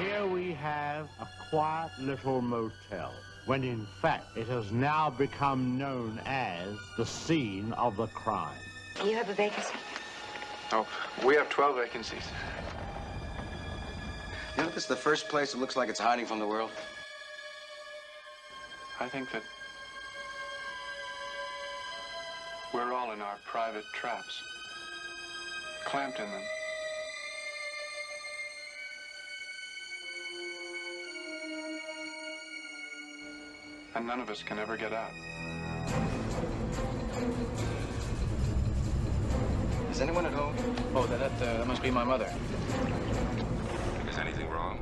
Here we have a quiet little motel, when in fact it has now become known as the scene of the crime. You have a vacancy? Oh, we have 12 vacancies. You know, this is the first place that looks like it's hiding from the world. I think that we're all in our private traps, clamped in them. And none of us can ever get out. Is anyone at home? Oh, that must be my mother. Is anything wrong?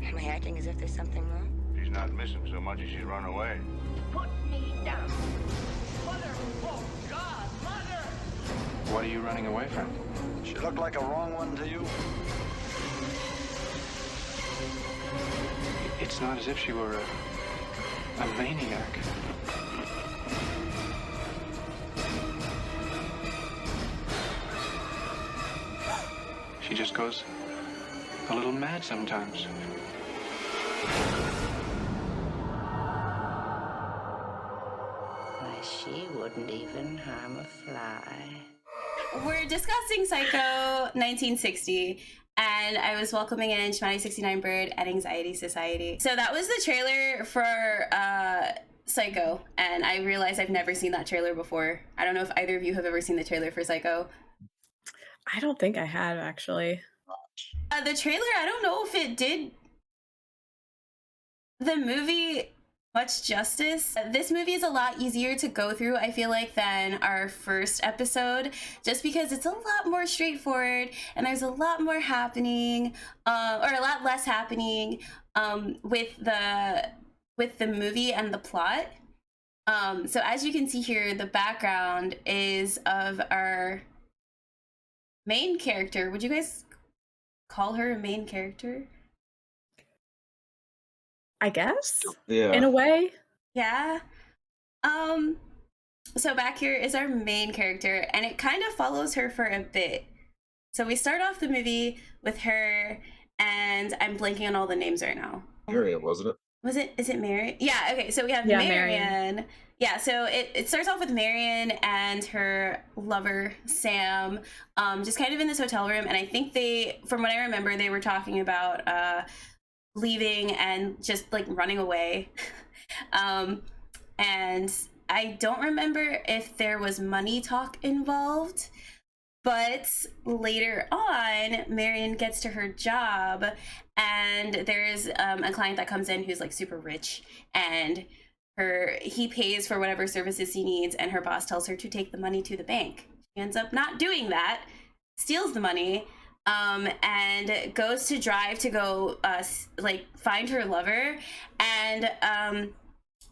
Am I acting as if there's something wrong? She's not missing so much as she's run away. Put me down. Mother! Oh, God! Mother! What are you running away from? She looked like a wrong one to you? It's not as if she were a maniac. She just goes a little mad sometimes. Why, she wouldn't even harm a fly. We're discussing Psycho 1960, and I was welcoming in Shmati 69 Bird and Anxiety Society. So that was the trailer for Psycho, and I realized I've never seen that trailer before. I don't know if either of you have ever seen the trailer for Psycho. I don't think I have, actually. The trailer, I don't know if it did the movie much justice. This movie is a lot easier to go through, I feel like, than our first episode, just because it's a lot more straightforward and there's a lot more happening, or a lot less happening with the movie and the plot. So as you can see here, the background is of our main character. Would you guys call her a main character? I guess? Yeah. In a way? Yeah. So back here is our main character, and it kind of follows her for a bit. So we start off the movie with her, and I'm blanking on all the names right now. Marion, wasn't it? Is it Marion? Yeah, okay, so we have Yeah, Marion. Yeah, so it starts off with Marion and her lover, Sam, just kind of in this hotel room, and I think they, from what I remember, they were talking about leaving and just like running away. And I don't remember if there was money talk involved, but later on, Marion gets to her job, and there's a client that comes in who's like super rich, and he pays for whatever services he needs, and her boss tells her to take the money to the bank. She ends up not doing that, steals the money, and goes to drive to go like find her lover, and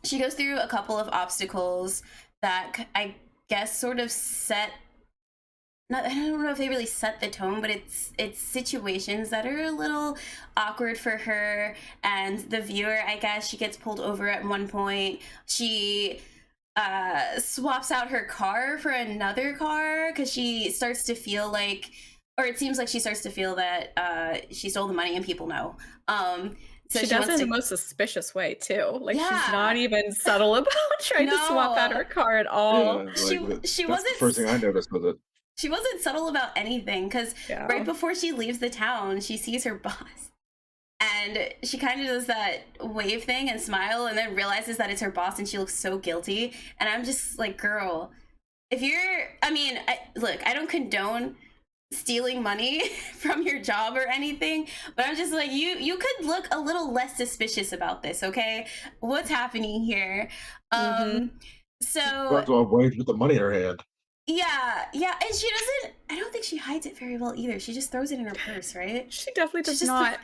she goes through a couple of obstacles that I guess sort of I don't know if they really set the tone, but it's situations that are a little awkward for her and the viewer. I guess she gets pulled over at one point. She swaps out her car for another car because she starts to feel like, or it seems like she starts to feel that she stole the money and people know. So she does it in the most suspicious way, too. Like, Yeah. she's not even subtle about trying to swap out her car at all. Yeah, she that's wasn't the first thing I noticed with it. She wasn't subtle about anything, because right before she leaves the town, she sees her boss. And she kind of does that wave thing and smile, and then realizes that it's her boss, and she looks so guilty. And I'm just like, girl, if you're, look, I don't condone stealing money from your job or anything, but I'm just like, you could look a little less suspicious about this, okay? What's happening here? So That's why Wade with the money in her hand. yeah, and she doesn't, I don't think she hides it very well either. She just throws it in her purse, right? She definitely does She just not.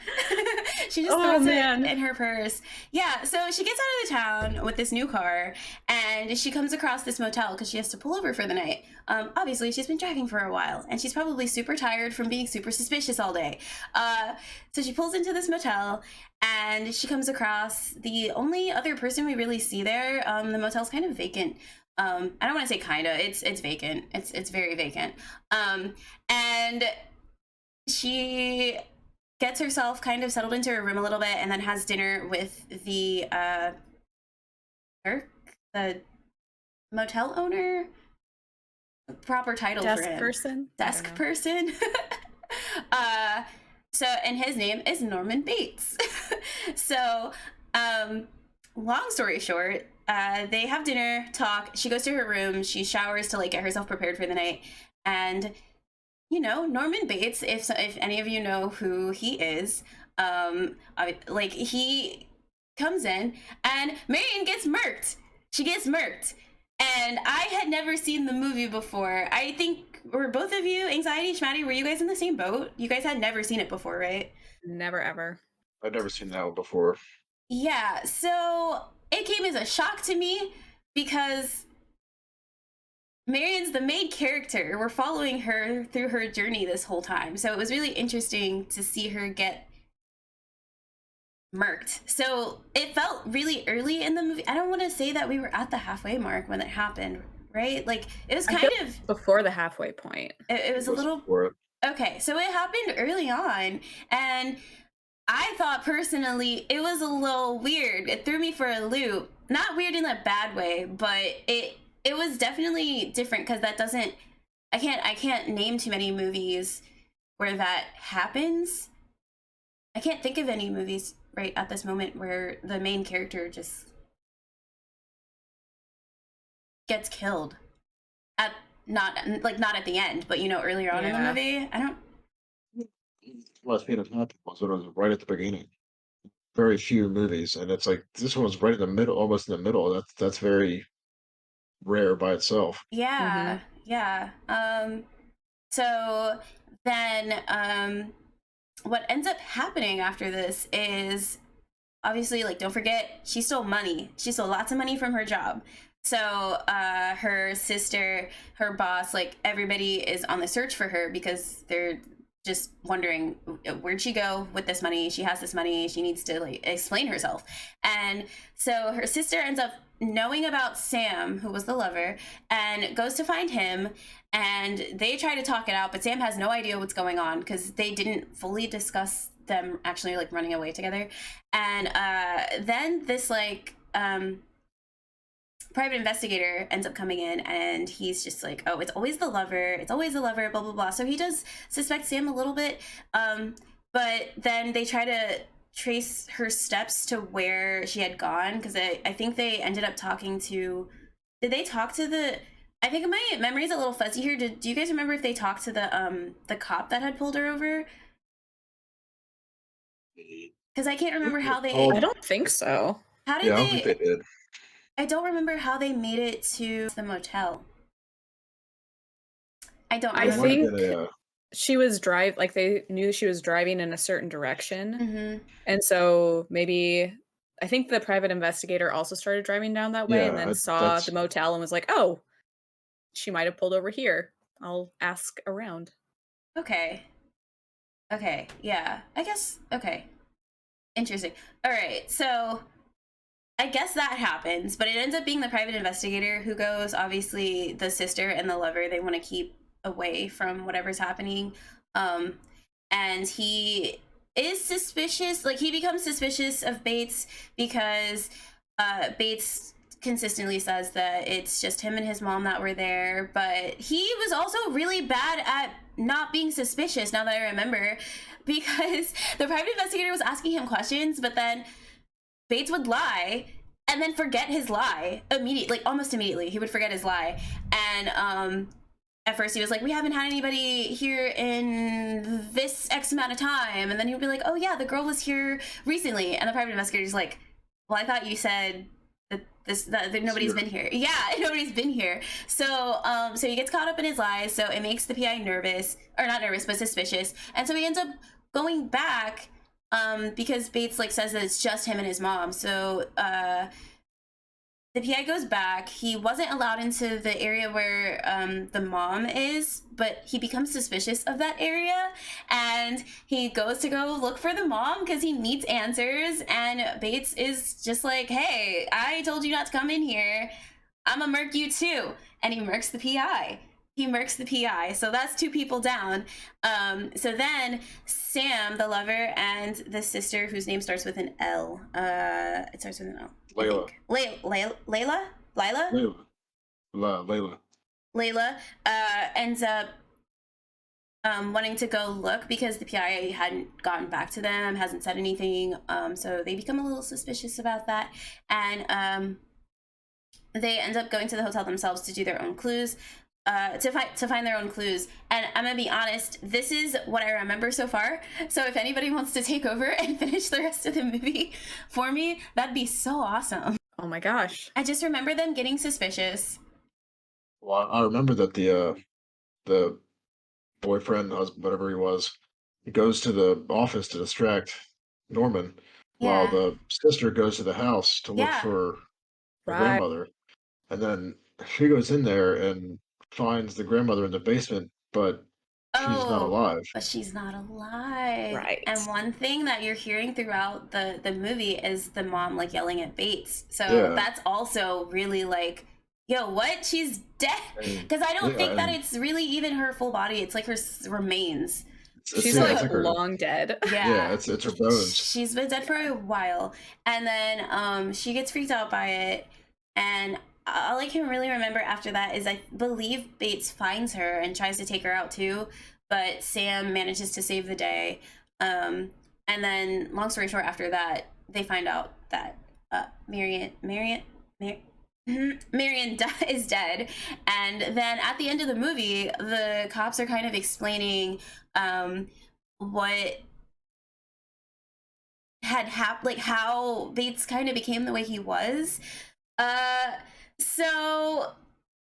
she just throws it in her purse. Yeah, so she gets out of the town with this new car, and she comes across this motel because she has to pull over for the night. Obviously, she's been driving for a while, and she's probably super tired from being super suspicious all day. So she pulls into this motel, and she comes across the only other person we really see there. The motel's kind of vacant. I don't want to say kinda, it's vacant. It's very vacant. And she gets herself kind of settled into her room a little bit and then has dinner with the clerk, the motel owner, proper title desk for him. person? Desk person. So, and his name is Norman Bates. So, long story short, they have dinner, talk. She goes to her room. She showers to like get herself prepared for the night. And, you know, Norman Bates, if any of you know who he is, like he comes in and Marion gets murked. She gets murked. And I had never seen the movie before. I think, were both of you, Anxiety, Schmatty, were you guys in the same boat? You guys had never seen it before, right? Never, ever. I've never seen that one before. Yeah, so it came as a shock to me because Marion's the main character. We're following her through her journey this whole time. So it was really interesting to see her get murked. So it felt really early in the movie. I don't want to say that we were at the halfway mark when it happened, right? Like it was kind of before the halfway point. It was a little okay. So it happened early on, and I thought personally it was a little weird. It threw me for a loop. Not weird in a bad way, but it was definitely different because that doesn't. I can't name too many movies where that happens. I can't think of any movies right at this moment where the main character just gets killed at not at the end, but you know, earlier on in the movie. I don't. Last Pain of Happy was when it was right at the beginning. Very few movies, and it's like this one was right in the middle, almost in the middle. That's very rare by itself. Yeah, yeah. So then, what ends up happening after this is obviously, like, don't forget, she stole money. She stole lots of money from her job. So her sister, her boss, like everybody is on the search for her because they're just wondering, where'd she go with this money? She has this money. She needs to like explain herself. And so her sister ends up knowing about Sam, who was the lover, and goes to find him. And they try to talk it out, but Sam has no idea what's going on because they didn't fully discuss them actually like running away together. And then this like private investigator ends up coming in, and he's just like, oh, it's always the lover, blah blah blah. So he does suspect Sam a little bit, but then they try to trace her steps to where she had gone, because I think they ended up talking to, did they talk to the, I think my memory's a little fuzzy here. Do you guys remember if they talked to the cop that had pulled her over? Because I can't remember how they. I don't think so. How did I don't think they did. I don't remember how they made it to the motel. I don't remember. I think she was like they knew she was driving in a certain direction. Mm-hmm. And so maybe, I think the private investigator also started driving down that way, and then saw the motel and was like, oh, she might have pulled over here. I'll ask around. Okay. Yeah. I guess. Okay. Interesting. All right. So I guess that happens, but it ends up being the private investigator who goes. Obviously, the sister and the lover, they want to keep away from whatever's happening. And he is suspicious. Like, he becomes suspicious of Bates because Bates consistently says that it's just him and his mom that were there, but he was also really bad at not being suspicious, now that I remember, because the private investigator was asking him questions, but then Bates would lie and then forget his lie immediately, like almost immediately. He would forget his lie. And at first he was like, we haven't had anybody here in this X amount of time, and then he would be like, oh yeah, the girl was here recently, and the private investigator's like, well, I thought you said that nobody's been here. Yeah, nobody's been here. So so he gets caught up in his lies, so it makes the PI nervous, or not nervous, but suspicious. And so he ends up going back because Bates like says that it's just him and his mom. So the PI goes back. He wasn't allowed into the area where the mom is, but he becomes suspicious of that area, and he goes to go look for the mom because he needs answers. And Bates is just like, hey, I told you not to come in here. I'm gonna murk you too. And he murks the PI. So that's 2 people down. So then Sam, the lover, and the sister, whose name starts with an L. It starts with an L. Layla. Layla ends up wanting to go look because the PI hadn't gotten back to them, hasn't said anything. So they become a little suspicious about that. And they end up going to the hotel themselves to do their own clues. To find their own clues. And I'm gonna be honest, this is what I remember so far. So if anybody wants to take over and finish the rest of the movie for me, that'd be so awesome. Oh my gosh. I just remember them getting suspicious. Well, I remember that the boyfriend, husband, whatever he was, he goes to the office to distract Norman, while Yeah. the sister goes to the house to look Yeah. for the Right. grandmother, and then she goes in there and finds the grandmother in the basement, but she's not alive. But she's not alive. Right. And one thing that you're hearing throughout the movie is the mom like yelling at Bates. So Yeah. that's also really like, yo, what? She's dead? Because I don't think that it's really even her full body. It's like her remains. She's yeah, like her, long dead. yeah, it's her bones. She's been dead for a while. And then she gets freaked out by it. And all I can really remember after that is I believe Bates finds her and tries to take her out too, but Sam manages to save the day. And then, long story short, after that, they find out that Marion is dead. And then at the end of the movie, the cops are kind of explaining what had happened, like how Bates kind of became the way he was. So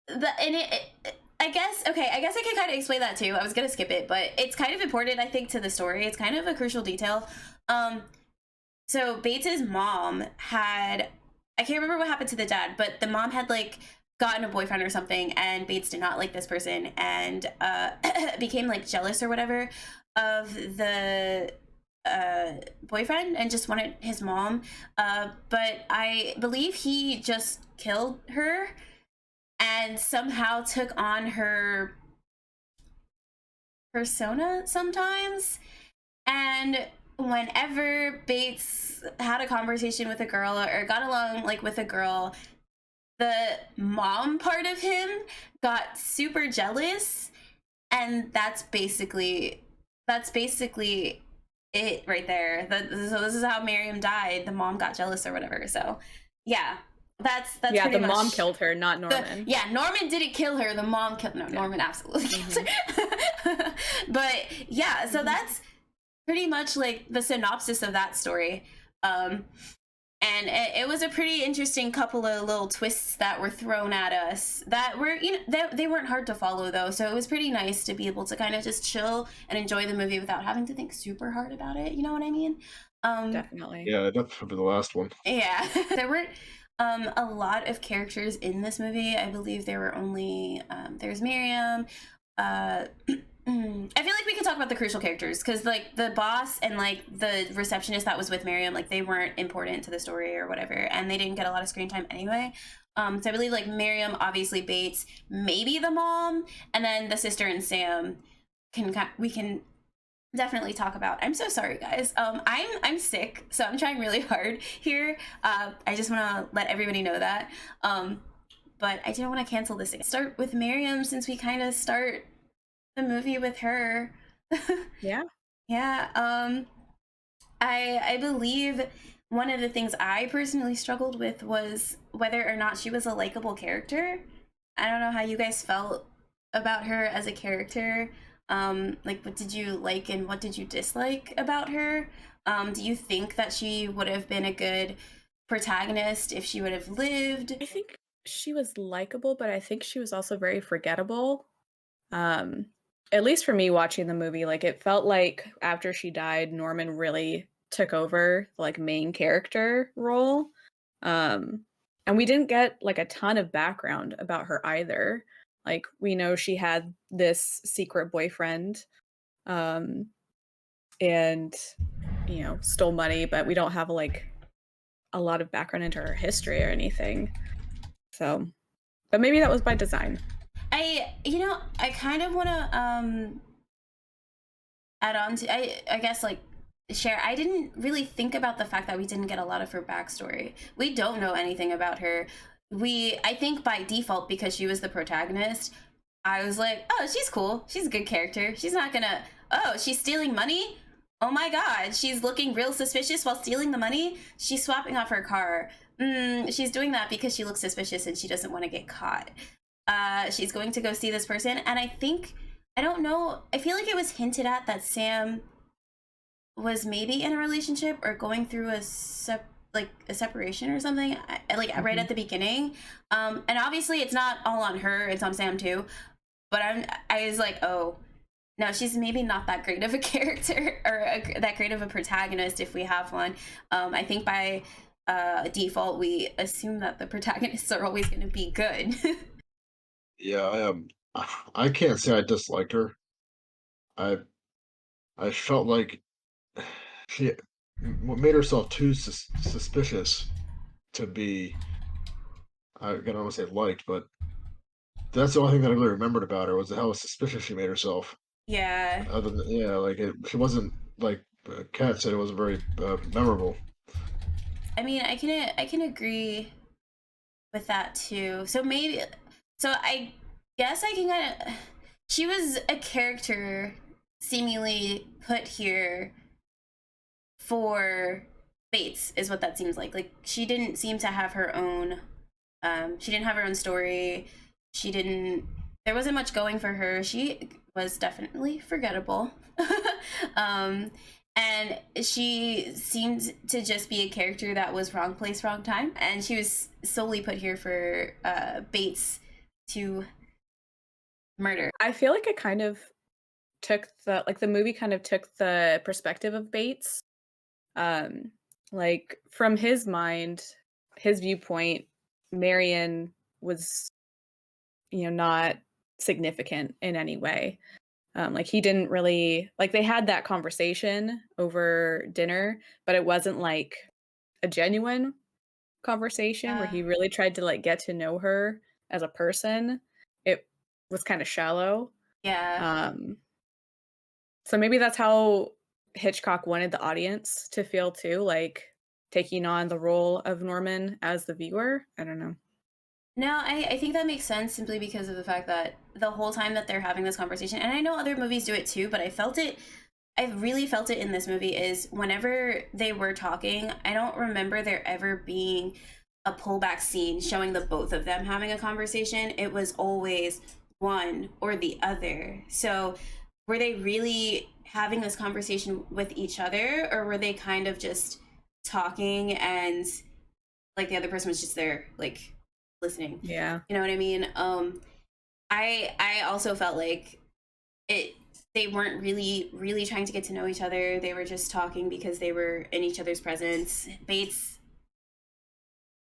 I guess I can kind of explain that too. I was gonna skip it, but it's kind of important, I think, to the story. It's kind of a crucial detail. So Bates's mom had, I can't remember what happened to the dad, but the mom had like gotten a boyfriend or something, and Bates did not like this person and became like jealous or whatever of the boyfriend and just wanted his mom. But I believe he just killed her and somehow took on her persona sometimes. And whenever Bates had a conversation with a girl or got along like with a girl, the mom part of him got super jealous, and that's basically it right there. So this is how Miriam died. The mom got jealous or whatever. So yeah, that's yeah, pretty the much mom killed her, not Norman. Norman didn't kill her. The mom killed. No, Norman absolutely killed her. But yeah, so that's pretty much like the synopsis of that story. And it was a pretty interesting couple of little twists that were thrown at us that were, they weren't hard to follow though. So it was pretty nice to be able to kind of just chill and enjoy the movie without having to think super hard about it. You know what I mean? Definitely. Yeah, that's probably the last one. Yeah. There weren't a lot of characters in this movie. I believe there were only, there's Miriam, I feel like we can talk about the crucial characters because like the boss and like the receptionist that was with Miriam, like they weren't important to the story or whatever, and they didn't get a lot of screen time anyway. So I believe like Miriam, obviously Bates, maybe the mom, and then the sister and Sam we can definitely talk about. I'm so sorry guys. I'm sick, so I'm trying really hard here. I just want to let everybody know that. But I didn't want to cancel this. Start with Miriam since we kind of start the movie with her. Yeah. I believe one of the things I personally struggled with was whether or not she was a likable character. I don't know how you guys felt about her as a character. Like what did you like and what did you dislike about her? Do you think that she would have been a good protagonist if she would have lived? I think she was likable, but I think she was also very forgettable. At least for me watching the movie, like it felt like after she died, Norman really took over the like main character role. And we didn't get like a ton of background about her either. Like we know she had this secret boyfriend, and stole money, but we don't have like a lot of background into her history or anything. So But maybe that was by design. I kind of want to add on to, I guess, like, share. I didn't really think about the fact that we didn't get a lot of her backstory. We don't know anything about her. I think by default, because she was the protagonist, I was like, oh, she's cool. She's a good character. She's not gonna, oh, she's stealing money? Oh my god, she's looking real suspicious while stealing the money? She's swapping off her car. She's doing that because she looks suspicious and she doesn't want to get caught. She's going to go see this person, and I don't know, I feel like it was hinted at that Sam was maybe in a relationship or going through a separation or something, right at the beginning. And obviously it's not all on her, it's on Sam too. But I was like, oh, no, she's maybe not that great of a character or that great of a protagonist if we have one. I think by default we assume that the protagonists are always going to be good. Yeah, I can't say I disliked her. I I felt like she made herself too suspicious to be. I don't want to say liked, but that's the only thing that I really remembered about her was how suspicious she made herself. Yeah. Other than yeah, like she wasn't like Kat said, it wasn't very memorable. I mean, I can agree with that too. So I guess I can kind of, she was a character seemingly put here for Bates, is what that seems like. Like, she didn't seem to have her own, she didn't have her own story. There wasn't much going for her. She was definitely forgettable. And she seemed to just be a character that was wrong place, wrong time. And she was solely put here for Bates to murder. I feel like it kind of took the movie kind of took the perspective of Bates. Like, from his mind, his viewpoint, Marion was, not significant in any way. Like, he didn't really, like, they had that conversation over dinner, but it wasn't like a genuine conversation where he really tried to like get to know her as a person. It was kind of shallow. Yeah. So maybe that's how Hitchcock wanted the audience to feel too, like taking on the role of Norman as the viewer. I don't know. No, I think that makes sense simply because of the fact that the whole time that they're having this conversation, and I know other movies do it too, but I really felt it in this movie, is whenever they were talking, I don't remember there ever being a pullback scene showing the both of them having a conversation. It was always one or the other. So were they really having this conversation with each other, or were they kind of just talking and like the other person was just there, like, listening? Yeah. You know what I mean? I also felt like they weren't really trying to get to know each other. They were just talking because they were in each other's presence. Bates,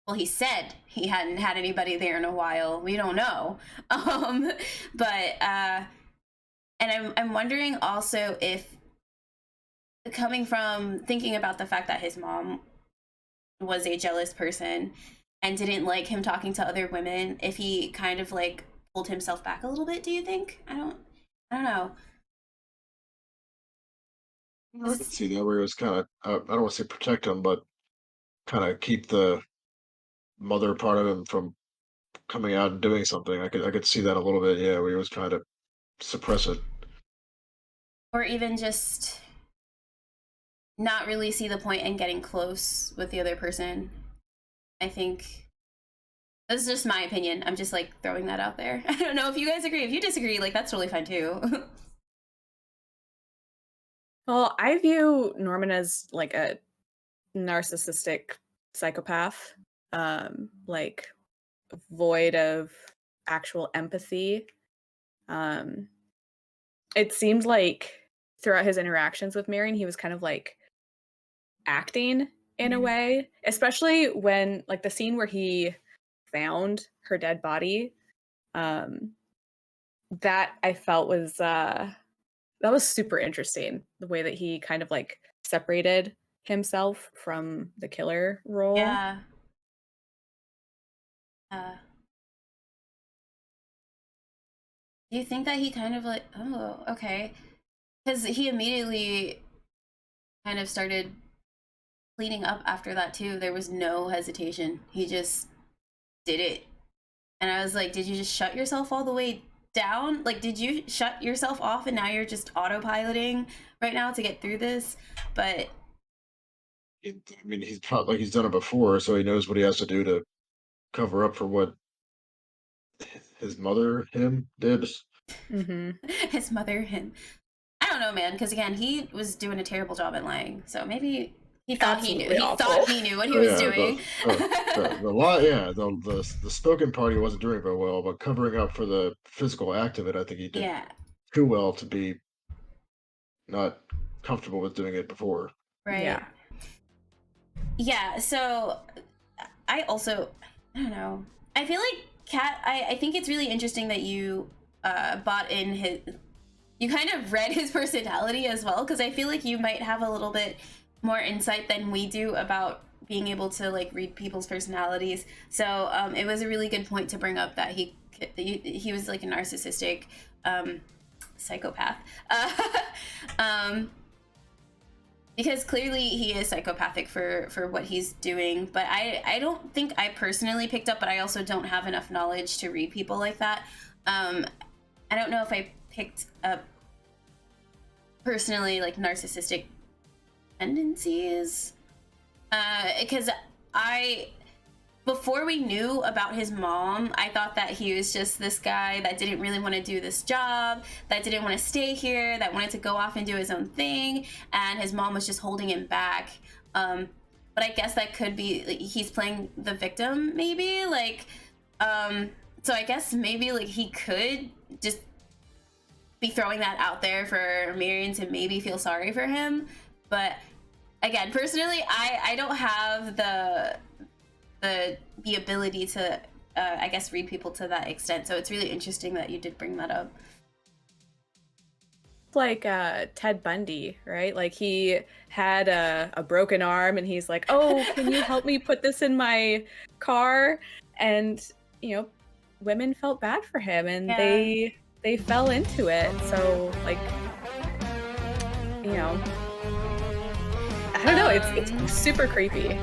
well, he said he hadn't had anybody there in a while. We don't know. But and I'm wondering also if, coming from thinking about the fact that his mom was a jealous person and didn't like him talking to other women, if he kind of like pulled himself back a little bit, do you think? I don't know. I could see that where it was kind of I don't want to say protect him, but kind of keep the mother part of him from coming out and doing something. I could see that a little bit. Yeah, where he was trying to suppress it. Or even just not really see the point in getting close with the other person. I think this is just my opinion. I'm just like throwing that out there. I don't know if you guys agree. If you disagree, like, that's totally fine too. Well, I view Norman as like a narcissistic psychopath, like void of actual empathy. It seemed like throughout his interactions with Marion, he was kind of like acting in a way, especially when like the scene where he found her dead body. That I felt was that was super interesting. The way that he kind of like separated himself from the killer role. Yeah. Do you think that he kind of like, oh, okay, because he immediately kind of started cleaning up after that too. There was no hesitation. He just did it. And I was like, did you just shut yourself all the way down? Like, did you shut yourself off and now you're just autopiloting right now to get through this? But I mean, he's probably he's done it before, so he knows what he has to do to cover up for what his mother him did. his mother, him. I don't know, man, because again, he was doing a terrible job at lying. So maybe he thought he knew. Absolutely He awful. thought he knew what he was doing. The lie, yeah, the spoken part he wasn't doing very well, but covering up for the physical act of it, I think he did Yeah, too well to be not comfortable with doing it before. right. Yeah. Yeah, so I also, I don't know. I feel like Kat, I think it's really interesting that you bought in his, you kind of read his personality as well, because I feel like you might have a little bit more insight than we do about being able to like read people's personalities. So it was a really good point to bring up that he was like a narcissistic psychopath. Because clearly he is psychopathic for what he's doing, but I don't think I personally picked up, but I also don't have enough knowledge to read people like that. I don't know if I picked up personally like narcissistic tendencies, because before we knew about his mom, I thought that he was just this guy that didn't really want to do this job, that didn't want to stay here, that wanted to go off and do his own thing, and his mom was just holding him back. But I guess that could be like, he's playing the victim, maybe, like, so I guess maybe like he could just be throwing that out there for Marion to maybe feel sorry for him. But again, personally, I don't have the ability to I guess read people to that extent, so it's really interesting that you did bring that up. Like Ted Bundy, right? Like he had a broken arm and he's like, oh, can you help me put this in my car? And women felt bad for him and Yeah. they fell into it. So like I don't know, it's super creepy.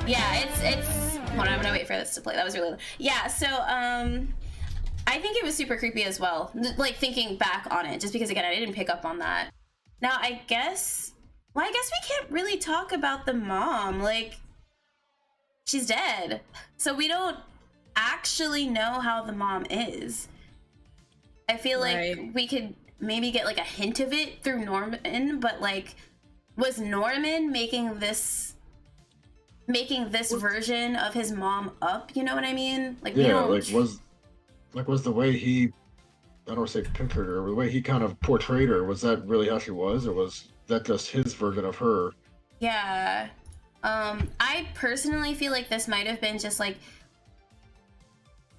Yeah, it's hold on, I'm gonna wait for this to play. That was really yeah. So I think it was super creepy as well. Like thinking back on it, just because again I didn't pick up on that. Now I guess we can't really talk about the mom. Like she's dead, so we don't actually know how the mom is. I feel like we could maybe get like a hint of it through Norman, but like, was Norman making this version of his mom up? You know what I mean? Like, we don't... was the way he, I don't want to say pictured her, the way he kind of portrayed her, was that really how she was, or was that just his version of her? Yeah. I personally feel like this might have been just like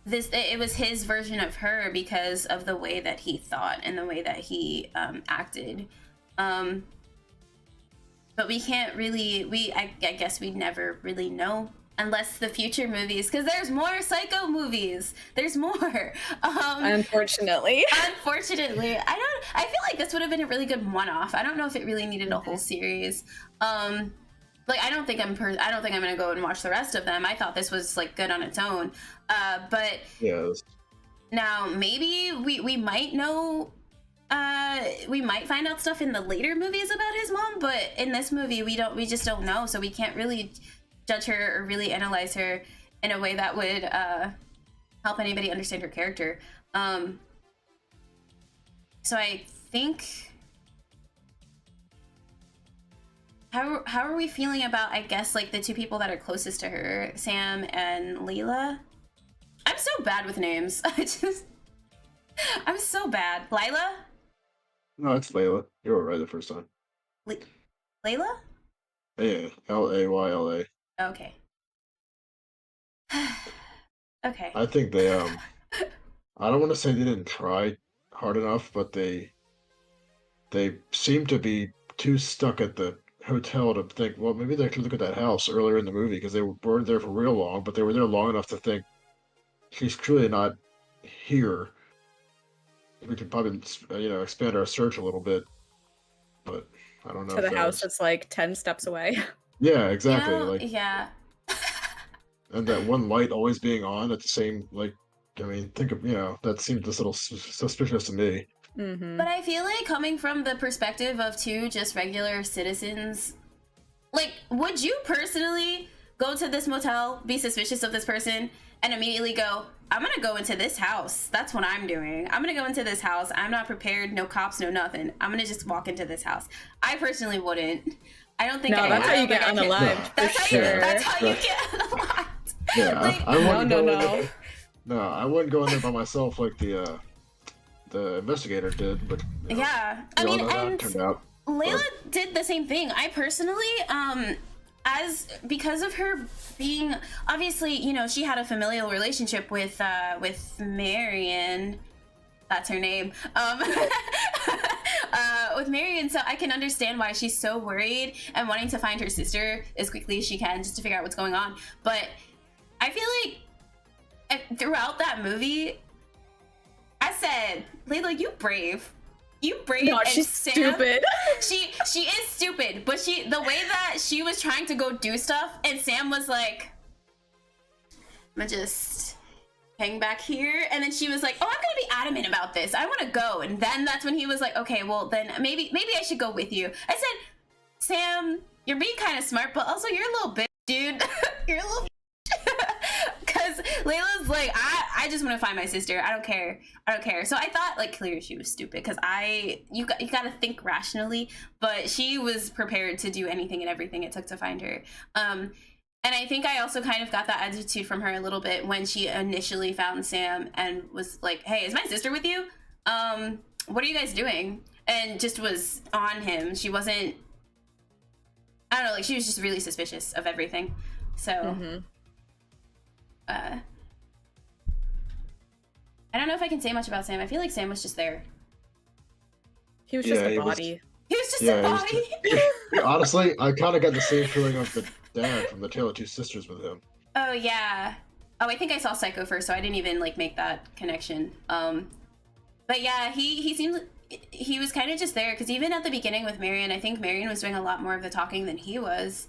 it was his version of her because of the way that he thought and the way that he acted. But we can't really, I guess we'd never really know unless the future movies, because there's more Psycho movies. There's more. Unfortunately. Unfortunately. I feel like this would have been a really good one-off. I don't know if it really needed a whole series. Like, I don't think I'm gonna go and watch the rest of them. I thought this was like good on its own. But Yes. now maybe we might know, we might find out stuff in the later movies about his mom, but in this movie we just don't know, so we can't really judge her or really analyze her in a way that would help anybody understand her character. So I think, how are we feeling about, I guess, like the two people that are closest to her, Sam and Layla? I'm so bad with names. I'm so bad. Lila? No, it's Layla. You were right the first time. Layla? Yeah, Layla. Okay. Okay. I think they I don't want to say they didn't try hard enough, but they seem to be too stuck at the hotel to think, well, maybe they could look at that house earlier in the movie, because they weren't there for real long, but they were there long enough to think she's truly not here. we could probably expand our search a little bit, but I don't know To if the house that's that's like 10 steps away. yeah, exactly. Yeah. And that one light always being on at the same I mean, think of that seemed just a little suspicious to me. Mm-hmm. But I feel like coming from the perspective of two just regular citizens, like, would you personally go to this motel, be suspicious of this person, and immediately go, I'm gonna go into this house. That's what I'm doing. I'm gonna go into this house. I'm not prepared. No cops, no nothing. I'm gonna just walk into this house. I personally wouldn't. I don't think. No, that's how you get unalived. That's how sure. That's how you get unalived. Yeah, Like, I wouldn't no, go no, in no. there. No, I wouldn't go in there by myself like the investigator did. But yeah, I we all mean, know how it and turned out. Layla did the same thing. I personally, because of her being, obviously, she had a familial relationship with Marion. That's her name. With Marion, so I can understand why she's so worried and wanting to find her sister as quickly as she can just to figure out what's going on. But I feel like throughout that movie, I said, Layla, you brave. You brave. No, and she's Sam, stupid. She is stupid, but the way that she was trying to go do stuff, and Sam was like, I'm gonna just hang back here, and then she was like, oh, I'm gonna be adamant about this. I want to go, and then that's when he was like, okay, well then maybe I should go with you. I said, Sam, you're being kind of smart, but also you're a little bitch, dude. You're a little. Because Layla's like, I just want to find my sister. I don't care. So I thought, like, clearly she was stupid, because you got to think rationally, but she was prepared to do anything and everything it took to find her. And I think I also kind of got that attitude from her a little bit when she initially found Sam and was like, hey, is my sister with you? What are you guys doing? And just was on him. She wasn't, I don't know, like, she was just really suspicious of everything. So, I don't know if I can say much about Sam. I feel like Sam was just there. He was just a body. He was just a body. Honestly, I kind of got the same feeling of the dad from The Tale of Two Sisters with him. Oh, yeah. Oh, I think I saw Psycho first, so I didn't even, like, make that connection. But yeah, he seemed, he was kind of just there, because even at the beginning with Marion, I think Marion was doing a lot more of the talking than he was.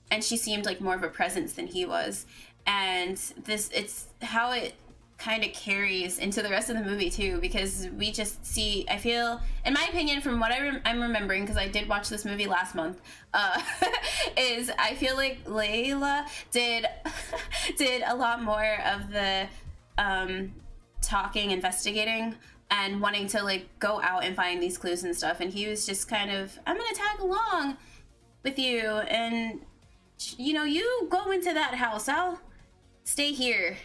And she seemed like more of a presence than he was. And it's how it kind of carries into the rest of the movie too, because we just see, I feel, in my opinion, from what I'm remembering, because I did watch this movie last month, is I feel like Layla did a lot more of the talking, investigating, and wanting to like go out and find these clues and stuff, and he was just kind of, I'm gonna tag along with you, and you go into that house, I'll stay here,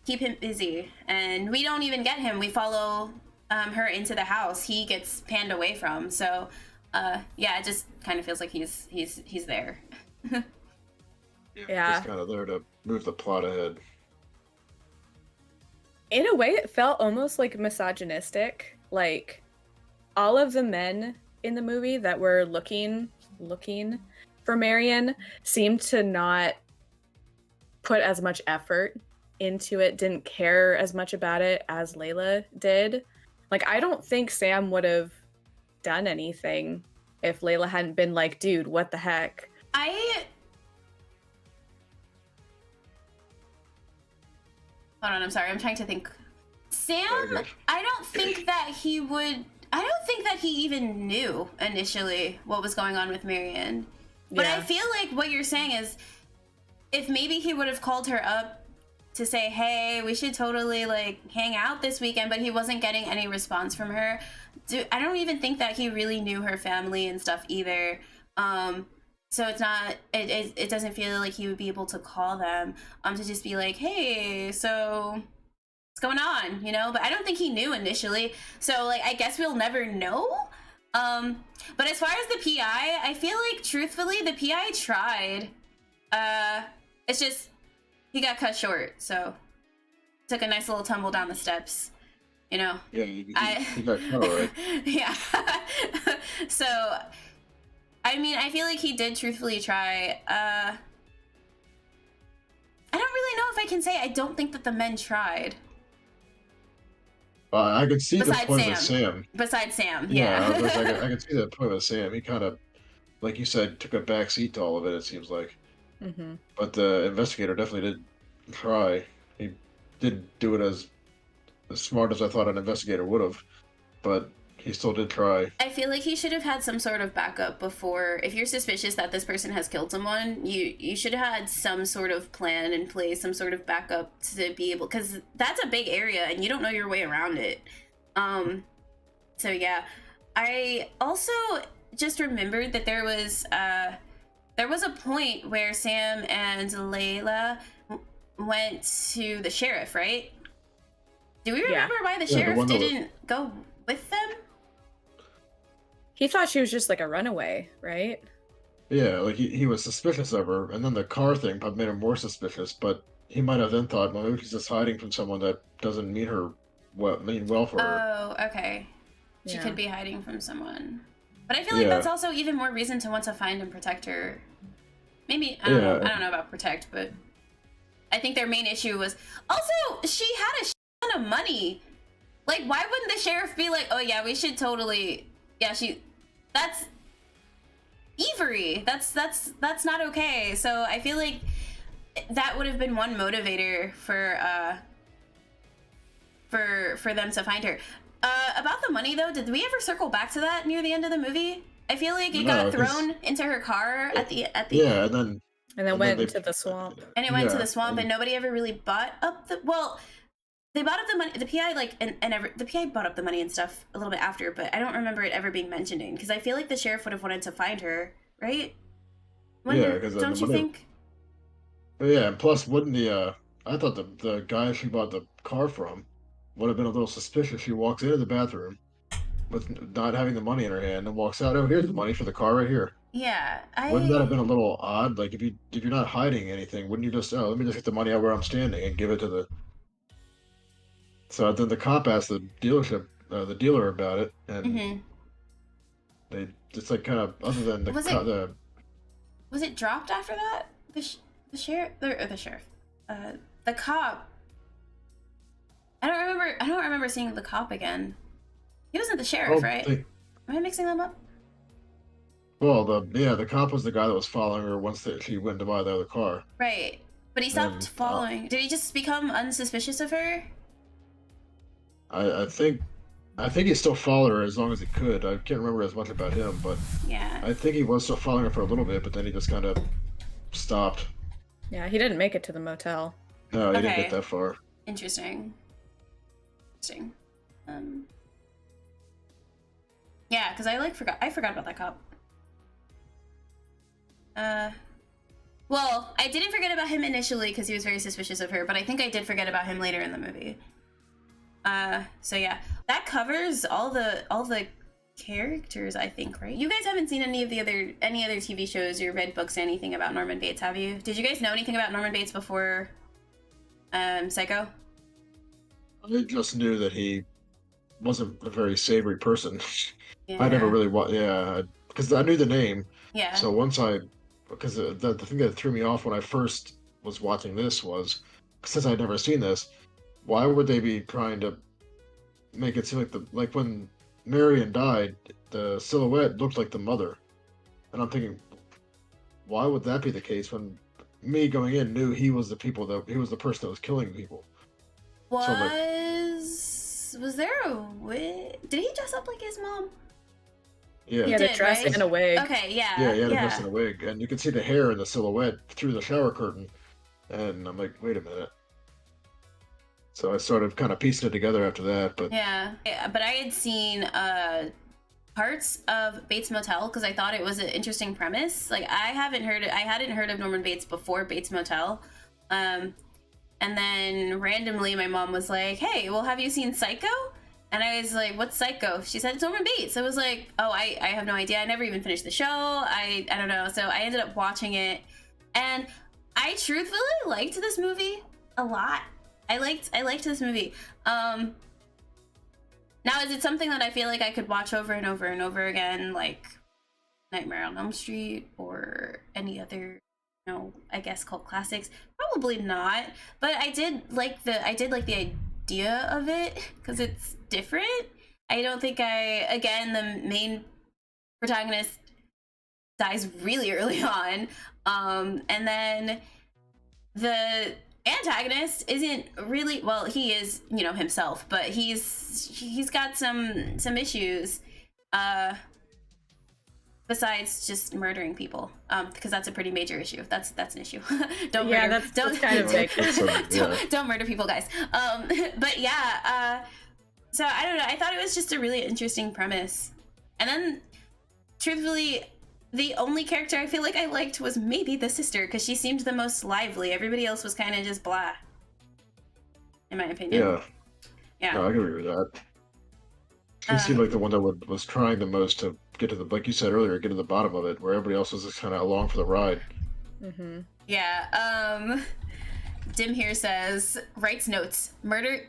keep him busy. And we don't even get him. We follow her into the house he gets panned away from. So yeah, it just kind of feels like he's there. Yeah, He's kind of there to move the plot ahead. in a way it felt almost like misogynistic. Like, all of the men in the movie that were looking for Marion seemed to not put as much effort into it, didn't care as much about it as Layla did. Like, I don't think Sam would have done anything if Layla hadn't been like, dude, what the heck? Hold on, I'm sorry, I'm trying to think. Sam, I don't think that he even knew initially what was going on with Marion. But Yeah. I feel like what you're saying is, if maybe he would have called her up to say, hey, we should totally like hang out this weekend, but he wasn't getting any response from her. I don't even think that he really knew her family and stuff either. So it's not, it doesn't feel like he would be able to call them to just be like, hey, so what's going on, But I don't think he knew initially. So like, I guess we'll never know. But as far as the PI, I feel like truthfully the PI tried. It's just he got cut short, so took a nice little tumble down the steps, Yeah, he got cut, right? Yeah. So I mean, I feel like he did truthfully try. I don't really know if I can say I don't think that the men tried. I could see the Besides point Sam. with Sam. Besides Sam, Yeah, yeah. I could see the point with Sam. He kind of, like you said, took a back seat to all of it. It seems like, Mm-hmm. but the investigator definitely did try. He didn't do it as smart as I thought an investigator would have, but he still did try. I feel like he should have had some sort of backup before. If you're suspicious that this person has killed someone, you should have had some sort of plan in place, some sort of backup to be able, because that's a big area and you don't know your way around it. So yeah, I also just remembered that there was a point where Sam and Layla went to the sheriff, right? Do we remember why the sheriff didn't go with them? He thought she was just like a runaway, right? Yeah, like he was suspicious of her, and then the car thing probably made him more suspicious. But he might have then thought, well, maybe she's just hiding from someone that doesn't mean well for her. Oh, okay. She Yeah. could be hiding from someone. But I feel like that's also even more reason to want to find and protect her. Maybe, I don't know about protect, but I think their main issue was also she had a ton of money. Like, why wouldn't the sheriff be like, oh yeah, we should totally, that's thievery. That's not okay. So I feel like that would have been one motivator for them to find her. About the money though, did we ever circle back to that near the end of the movie? I feel like it got thrown into her car at the Yeah, and then went into the swamp. And it went to the swamp, and nobody ever really bought up the they bought up the money. The PI the PI bought up the money and stuff a little bit after, but I don't remember it ever being mentioned because I feel like the sheriff would have wanted to find her, right? Don't you think? Yeah, and plus, wouldn't I thought the guy she bought the car from would have been a little suspicious. She walks into the bathroom with not having the money in her hand and walks out. Oh, here's the money for the car right here. Yeah, Wouldn't that have been a little odd? Like if you're not hiding anything, wouldn't you just let me just get the money out where I'm standing and give it to the. So then the cop asked the dealer about it, and they just like kind of other than was it dropped after that? The sheriff or the sheriff, the cop. I don't remember seeing the cop again. He wasn't the sheriff, right? Am I mixing them up? Well, the cop was the guy that was following her once she went to buy the other car. Right, but he stopped following. Did he just become unsuspicious of her? I think he still followed her as long as he could. I can't remember as much about him, but yeah, I think he was still following her for a little bit, but then he just kind of stopped. Yeah, he didn't make it to the motel. No, he didn't get that far. Interesting. Yeah, because I forgot about that cop. Well, I didn't forget about him initially because he was very suspicious of her, but I think I did forget about him later in the movie. So yeah, that covers all the characters, I think, right? You guys haven't seen any other TV shows or read books or anything about Norman Bates, have you? Did you guys know anything about Norman Bates before Psycho? I just knew that he wasn't a very savory person. Yeah. I never really because I knew the name. Yeah. So because the thing that threw me off when I first was watching this was, since I'd never seen this, why would they be trying to make it seem like when Marion died, the silhouette looked like the mother, and I'm thinking, why would that be the case when me going in knew he was the person that was killing people? Was there a wig? Did he dress up like his mom? Yeah. He had a dress and a wig. Okay, yeah. Yeah, he had a dress and a wig, and you could see the hair in the silhouette through the shower curtain, and I'm like, wait a minute. So I started kind of piecing it together after that, but but I had seen parts of Bates Motel because I thought it was an interesting premise. Like I hadn't heard of Norman Bates before Bates Motel, and then randomly my mom was like, "Hey, well, have you seen Psycho?" And I was like, "What's Psycho?" She said, "It's Norman Bates." I was like, "Oh, I have no idea. I never even finished the show. I don't know." So I ended up watching it, and I truthfully liked this movie a lot. I liked this movie. Now, is it something that I feel like I could watch over and over and over again, like Nightmare on Elm Street or any other, I guess cult classics? Probably not. But I did like the idea of it because it's different. I don't think again, the main protagonist dies really early on. And then the antagonist isn't really, well, he is, himself, but he's got some issues besides just murdering people, because that's a pretty major issue. That's an issue. Don't murder. That's kind of big. Don't murder people, guys. But yeah, so I don't know. I thought it was just a really interesting premise. And then, truthfully, the only character I feel like I liked was maybe the sister, because she seemed the most lively. Everybody else was kind of just blah, in my opinion. Yeah. No, I can agree with that. She seemed like the one that was trying the most to get to the, like you said earlier, get to the bottom of it, where everybody else was just kind of along for the ride. Mm-hmm. Yeah. Dim here says, writes notes, murder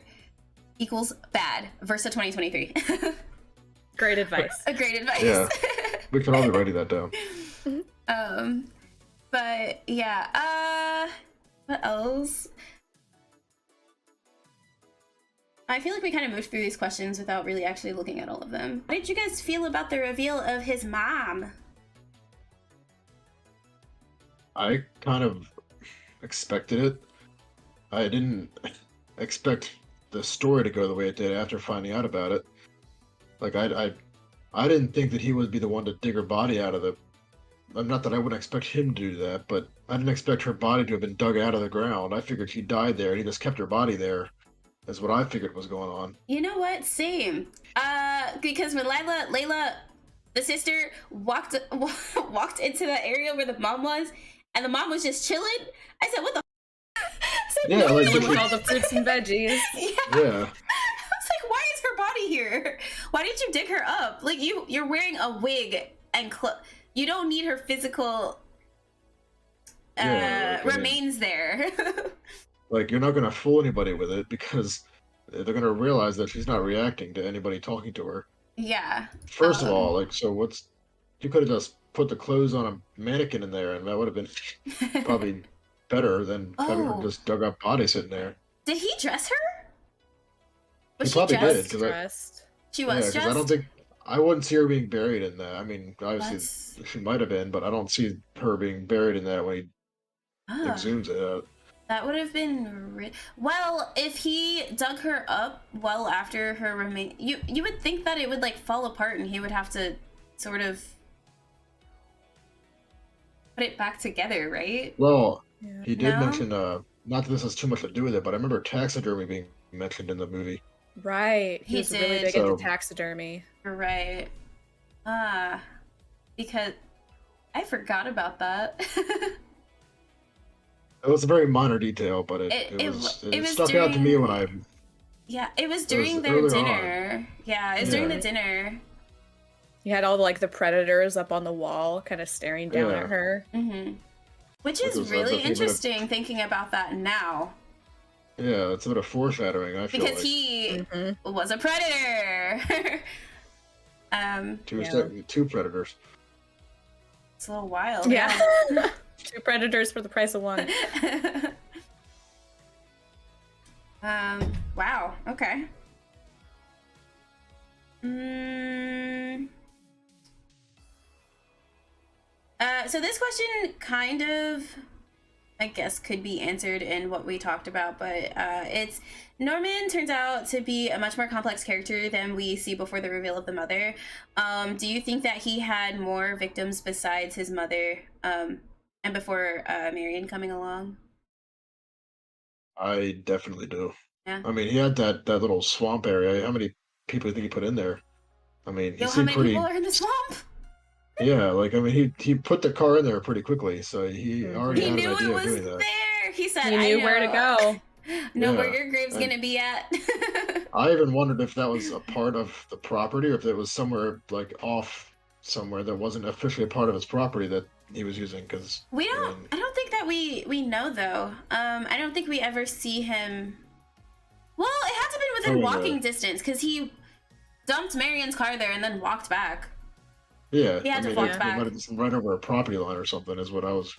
equals bad. Versa 2023. Great advice. Great advice. Yeah. We can all be writing that down. But yeah, what else? I feel like we kind of moved through these questions without really actually looking at all of them. How did you guys feel about the reveal of his mom? I kind of expected it. I didn't expect the story to go the way it did after finding out about it. Like, I didn't think that he would be the one to dig her body out of the... Not that I wouldn't expect him to do that, but I didn't expect her body to have been dug out of the ground. I figured she died there, and he just kept her body there. Is what I figured was going on. You know what? Same. Because when Layla, the sister, walked into the area where the mom was, and the mom was just chilling, I said, "What the?" Yeah, like with all the fruits and veggies. Yeah. Yeah. I was like, "Why is her body here? Why did you dig her up? Like you're wearing a wig and you don't need her physical remains there." Like, you're not going to fool anybody with it because they're going to realize that she's not reacting to anybody talking to her. Yeah. First of all, like, so you could have just put the clothes on a mannequin in there, and that would have been probably better than having her just dug up body sitting there. Did he dress her? Was he probably did. Dressed? She was dressed? I don't think... I wouldn't see her being buried in that. I mean, obviously, she might have been, but I don't see her being buried in that when he exhumes it out. That would have been well, if he dug her up well after her remain. You would think that it would like fall apart and he would have to sort of put it back together, right? Well, he did mention not that this has too much to do with it, but I remember taxidermy being mentioned in the movie. Right. He was really big into taxidermy. Right. Because I forgot about that. It was a very minor detail, but it stuck out to me when I... Yeah, it was during their dinner. Yeah, it was during the dinner. You had all the predators up on the wall, kind of staring down at her. Mm-hmm. Which is really interesting thinking about that now. Yeah, it's a bit of foreshadowing, I feel like. Because he was a predator! Two predators. It's a little wild. Yeah. 2 predators for the price of 1. Wow. Okay. So this question kind of, I guess, could be answered in what we talked about, but it's Norman turns out to be a much more complex character than we see before the reveal of the mother. Do you think that he had more victims besides his mother, and before Marion coming along? I definitely do. Yeah. I mean, he had that little swamp area. How many people do you think he put in there? I mean, he seemed how many people are in the swamp? Yeah, like, I mean, he put the car in there pretty quickly, so he already had an idea of doing that. There. He said, he knew where to go. Know where your grave's gonna be at. I even wondered if that was a part of the property, or if it was somewhere like off somewhere that wasn't officially a part of his property that he was using. Because I don't think that we know though. I don't think we ever see him. Well, it had to have been within walking distance because he dumped Marion's car there and then walked back. Yeah, he had to walk back. He might have just right over a property line or something. Is what I was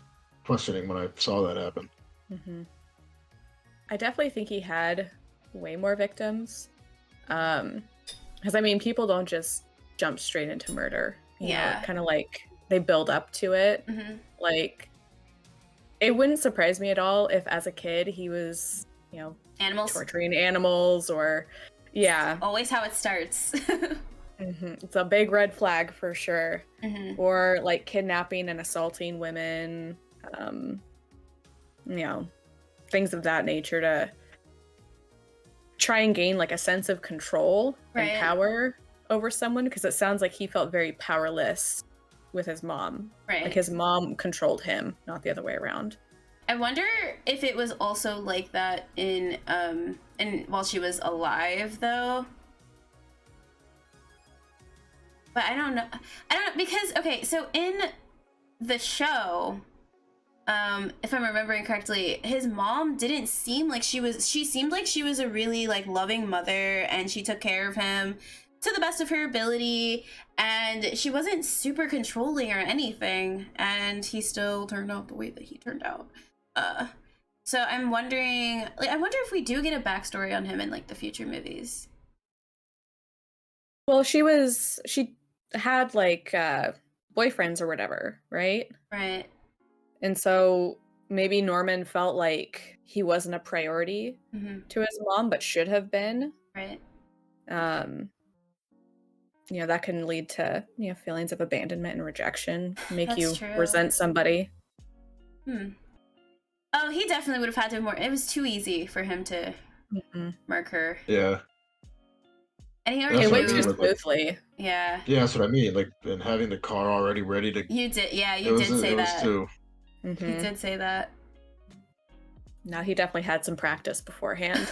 questioning when I saw that happen. I definitely think he had way more victims. Because I mean, people don't just jump straight into murder. You know, kind of like they build up to it. Like, it wouldn't surprise me at all if as a kid he was, you know, animals, torturing animals, or always how it starts. It's a big red flag for sure. Or like kidnapping and assaulting women, you know, things of that nature to try and gain like a sense of control and power over someone, because it sounds like he felt very powerless with his mom. Like his mom controlled him, not the other way around. I wonder if it was also like that in while she was alive though. But I don't know because okay, so in the show, if I'm remembering correctly, his mom didn't seem like she seemed like she was a really like loving mother, and she took care of him to the best of her ability, and she wasn't super controlling or anything, and he still turned out the way that he turned out. So I'm wondering, like, I wonder if we do get a backstory on him in like the future movies. Well, she had like boyfriends or whatever, right? Right. And so maybe Norman felt like he wasn't a priority to his mom, but should have been. Right. You know, that can lead to, you know, feelings of abandonment and rejection, make That's you true. resent somebody. Oh, he definitely would have had to more. It was too easy for him to murk her. Yeah. And he already went knew. too smoothly. Yeah. Yeah, that's what I mean. Like, and having the car already ready to. You did, yeah. You did say that. Too. He did say that. No, he definitely had some practice beforehand.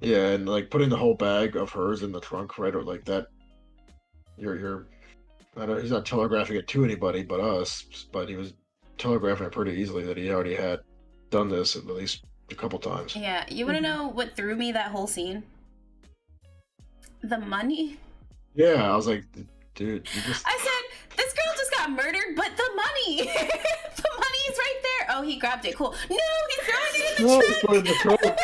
Yeah, and like putting the whole bag of hers in the trunk, right, or like that. I don't. He's not telegraphing it to anybody but us, but he was telegraphing it pretty easily that he already had done this at least a couple times. Yeah, you want to know what threw me that whole scene? The money. Yeah, I was like, dude, you just. I said, this girl just got murdered, but the money, the money's right there. Oh, he grabbed it. Cool. No, he's throwing it in the trunk. He's putting it in the trunk.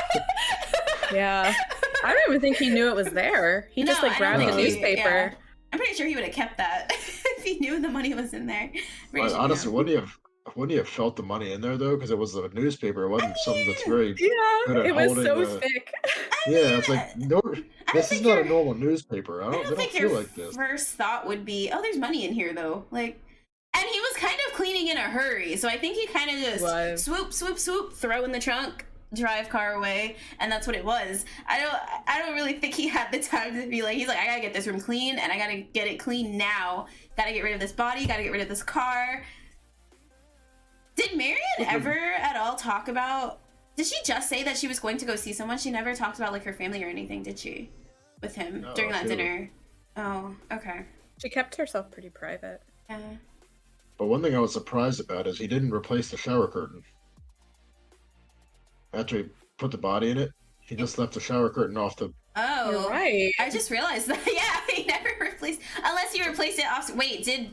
Yeah, I don't even think he knew it was there. He just like grabbed the newspaper. Yeah. I'm pretty sure he would have kept that if he knew the money was in there. Honestly, wouldn't he have felt the money in there though? Because it was a newspaper. It wasn't something that's very good at it was holding so the... thick. Yeah, it's like this is not a normal newspaper. I don't think feel your like this. first thought would be, oh, there's money in here though. Like, and he was kind of cleaning in a hurry, so I think he kind of just swoop, throw in the trunk, drive car away, and that's what it was. I don't really think he had the time to be like, he's like, I gotta get this room clean, and I gotta get it clean now. Gotta get rid of this body, gotta get rid of this car. Did Marion ever at all talk about, did she just say that she was going to go see someone? She never talked about like her family or anything, did she? With him during that dinner? Oh, okay. She kept herself pretty private. Yeah. But one thing I was surprised about is he didn't replace the shower curtain. After he put the body in it, he just left the shower curtain off the... Oh, you're right. I just realized that. Yeah, he never replaced, unless he replaced it off. Wait, did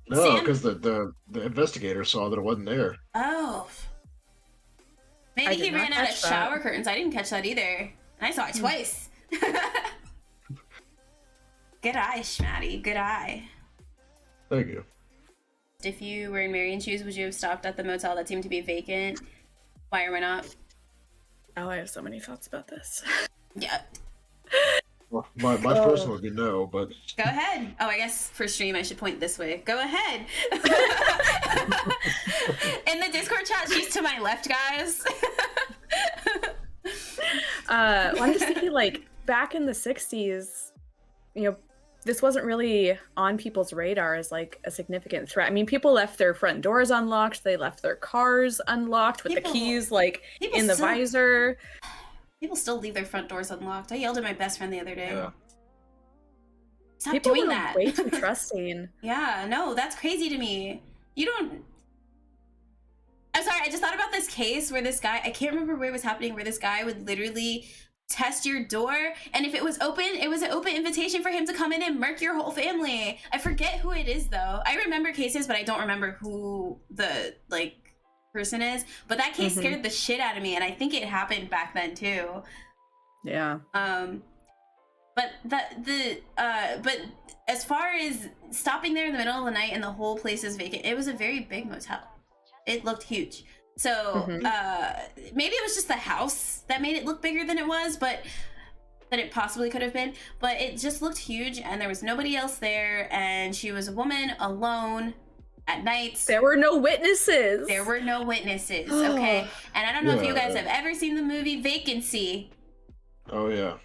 No, because the investigator saw that it wasn't there. Oh. Maybe he ran out of shower curtains. I didn't catch that either. And I saw it twice. Good eye, Schmatty. Good eye. Thank you. If you were in Marion's shoes, would you have stopped at the motel that seemed to be vacant? Why or why not? Oh, I have so many thoughts about this. Yeah. Well, my personal would be no, but... Go ahead. Oh, I guess for stream I should point this way. Go ahead. In the Discord chat, she's to my left, guys. Well, I'm just thinking, like, back in the 60s, you know, this wasn't really on people's radar as, like, a significant threat. I mean, people left their front doors unlocked. They left their cars unlocked with the keys, like, in the visor. People still leave their front doors unlocked. I yelled at my best friend the other day. Yeah. Stop people doing were that. way too trusting. Yeah, no, that's crazy to me. You don't... I'm sorry, I just thought about this case where this guy, I can't remember where it was happening, where this guy would literally test your door, and if it was open, it was an open invitation for him to come in and murk your whole family. I forget who it is, though. I remember cases, but I don't remember who the, like, person is. But that case scared the shit out of me, and I think it happened back then, too. Yeah. But but as far as stopping there in the middle of the night and the whole place is vacant, it was a very big motel. It looked huge. So maybe it was just the house that made it look bigger than it was, but that it possibly could have been. But it just looked huge, and there was nobody else there, and she was a woman alone at night. There were no witnesses. There were no witnesses. Okay, and I don't know if you guys have ever seen the movie Vacancy. Oh yeah.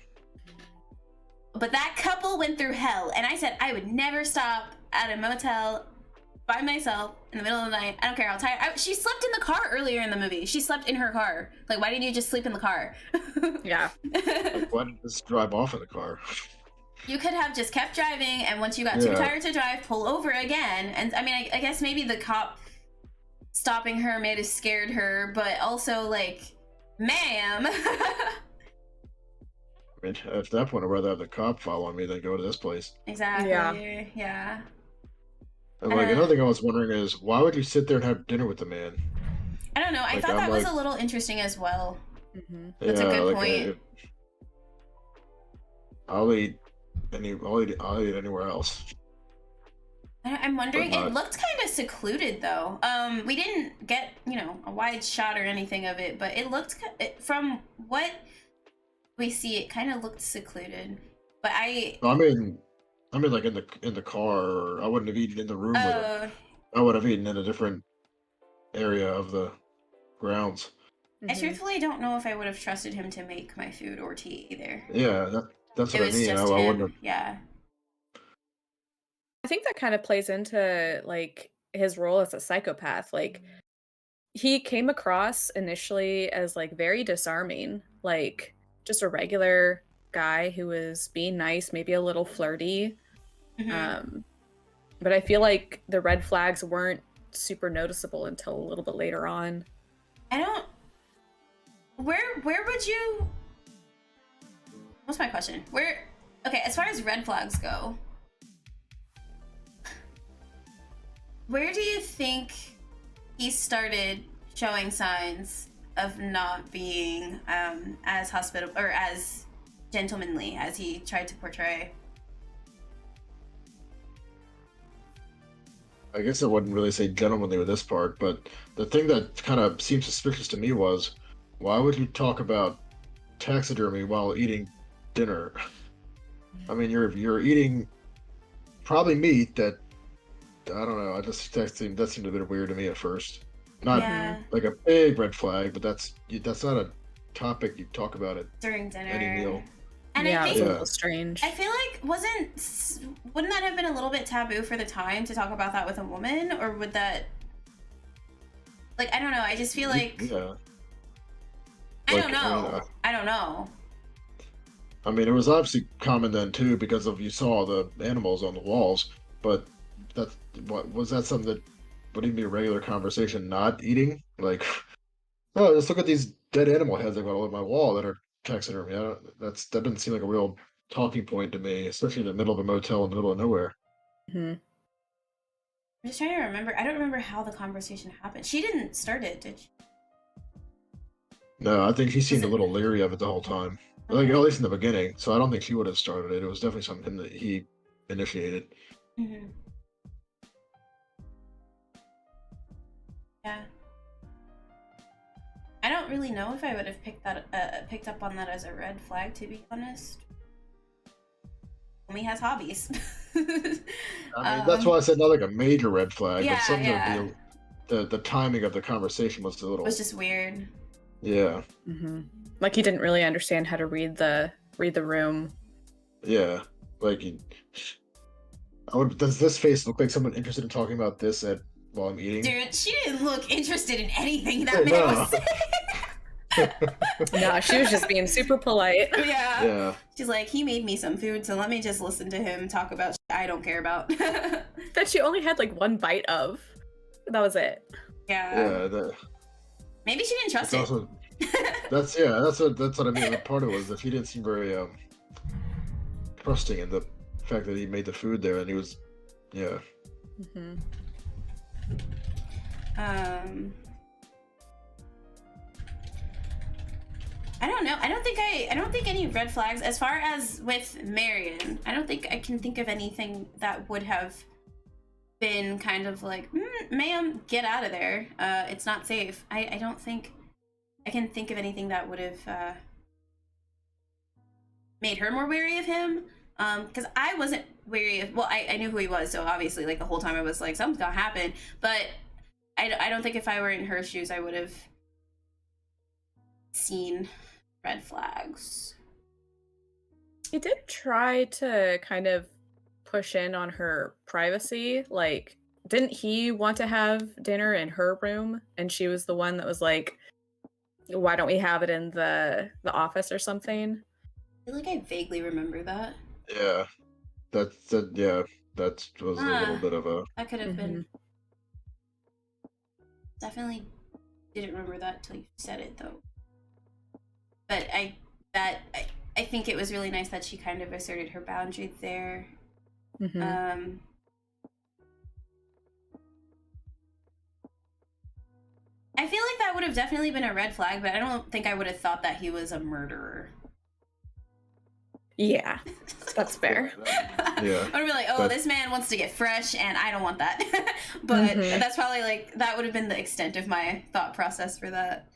But that couple went through hell, and I said I would never stop at a motel by myself in the middle of the night. I don't care how tired. She slept in the car earlier in the movie. She slept in her car. Like, why didn't you just sleep in the car? Yeah. Like, why didn't you just drive off in the car? You could have just kept driving, and once you got too tired to drive, pull over again. And I mean, I guess maybe the cop stopping her may have scared her, but also, like, ma'am. I mean, at that point, I'd rather have the cop following me than go to this place. Exactly. Yeah. And like another thing I was wondering is, why would you sit there and have dinner with the man? I don't know. I thought that was a little interesting as well. That's a good point. I'll eat anywhere else. I'm wondering. It looked kind of secluded though. We didn't get a wide shot or anything of it, but it looked from what we see, it kind of looked secluded. But I mean, like in the car, or I wouldn't have eaten in the room with him. I would have eaten in a different area of the grounds. I truthfully don't know if I would have trusted him to make my food or tea either. Yeah, that's what I mean. I wouldn't have. Yeah. I think that kind of plays into like his role as a psychopath. Like, he came across initially as like very disarming, like just a regular guy who was being nice, maybe a little flirty. But I feel like the red flags weren't super noticeable until a little bit later on. Where would you... What's my question? Okay, as far as red flags go, where do you think he started showing signs of not being as hospitable or as gentlemanly as he tried to portray? I guess I wouldn't really say gentlemanly with this part, but the thing that kind of seemed suspicious to me was, why would you talk about taxidermy while eating dinner? I mean, you're eating probably meat that, I don't know, that seemed a bit weird to me at first. Not like a big red flag, but that's not a topic you talk about it during dinner. Any meal. And I think it's a little strange. I feel like wouldn't that have been a little bit taboo for the time to talk about that with a woman, or would that, like, I don't know. I just feel like I don't know. I mean, it was obviously common then too, because you saw the animals on the walls, but was that something that would even be a regular conversation, not eating? Like, oh, just look at these dead animal heads I've got all over my wall that are taxidermy. That doesn't seem like a real talking point to me, especially in the middle of a motel in the middle of nowhere. I'm just trying to remember. I don't remember how the conversation happened. She didn't start it, did she? No, I think she seemed a little leery of it the whole time. Like, at least in the beginning. So I don't think she would have started it. It was definitely something that he initiated. Yeah. I don't really know if I would have picked up on that as a red flag, to be honest. Homie has hobbies. I mean, that's why I said not like a major red flag, but something the timing of the conversation was a little... It was just weird. Yeah. Like, he didn't really understand how to read the room. Yeah. Like, does this face look like someone interested in talking about this while I'm eating? Dude, she didn't look interested in anything that man was saying. No, she was just being super polite. Yeah. She's like, he made me some food, so let me just listen to him talk about shit I don't care about. That she only had like one bite of. That was it. Yeah. Maybe she didn't trust it. Also, that's what I mean. The part of it was that he didn't seem very trusting in the fact that he made the food there, and he was, I don't know. I don't think any red flags as far as with Marion. I don't think I can think of anything that would have been kind of like, ma'am, get out of there. It's not safe. I don't think I can think of anything that would have made her more wary of him. Because I wasn't wary of, well, I knew who he was, so obviously, like, the whole time I was like, something's gonna happen. But I don't think if I were in her shoes, I would have seen red flags. He did try to kind of push in on her privacy. Like, didn't he want to have dinner in her room? And she was the one that was like, why don't we have it in the office or something? I feel like I vaguely remember that. Yeah, that was a little bit of a. That could have been. Definitely didn't remember that till you said it, though. But I think it was really nice that she kind of asserted her boundary there. I feel like that would have definitely been a red flag, but I don't think I would have thought that he was a murderer. Yeah, that's fair. Yeah. I would be like, oh, this man wants to get fresh, and I don't want that. But that's probably like, that would have been the extent of my thought process for that.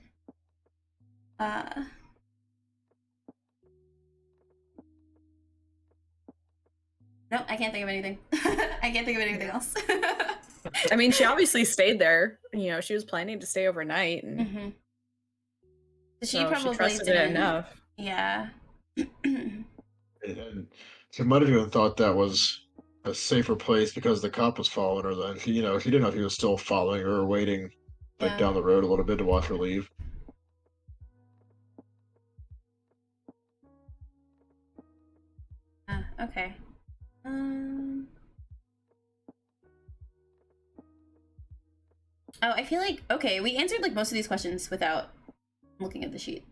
Nope, I can't think of anything. I can't think of anything else. I mean, she obviously stayed there. You know, she was planning to stay overnight, and She probably trusted it enough. Yeah. And she might have even thought that was a safer place because the cop was following her. Then she didn't know if he was still following her or waiting, like down the road a little bit to watch her leave. Okay. Oh, I feel like, okay, we answered like most of these questions without looking at the sheet.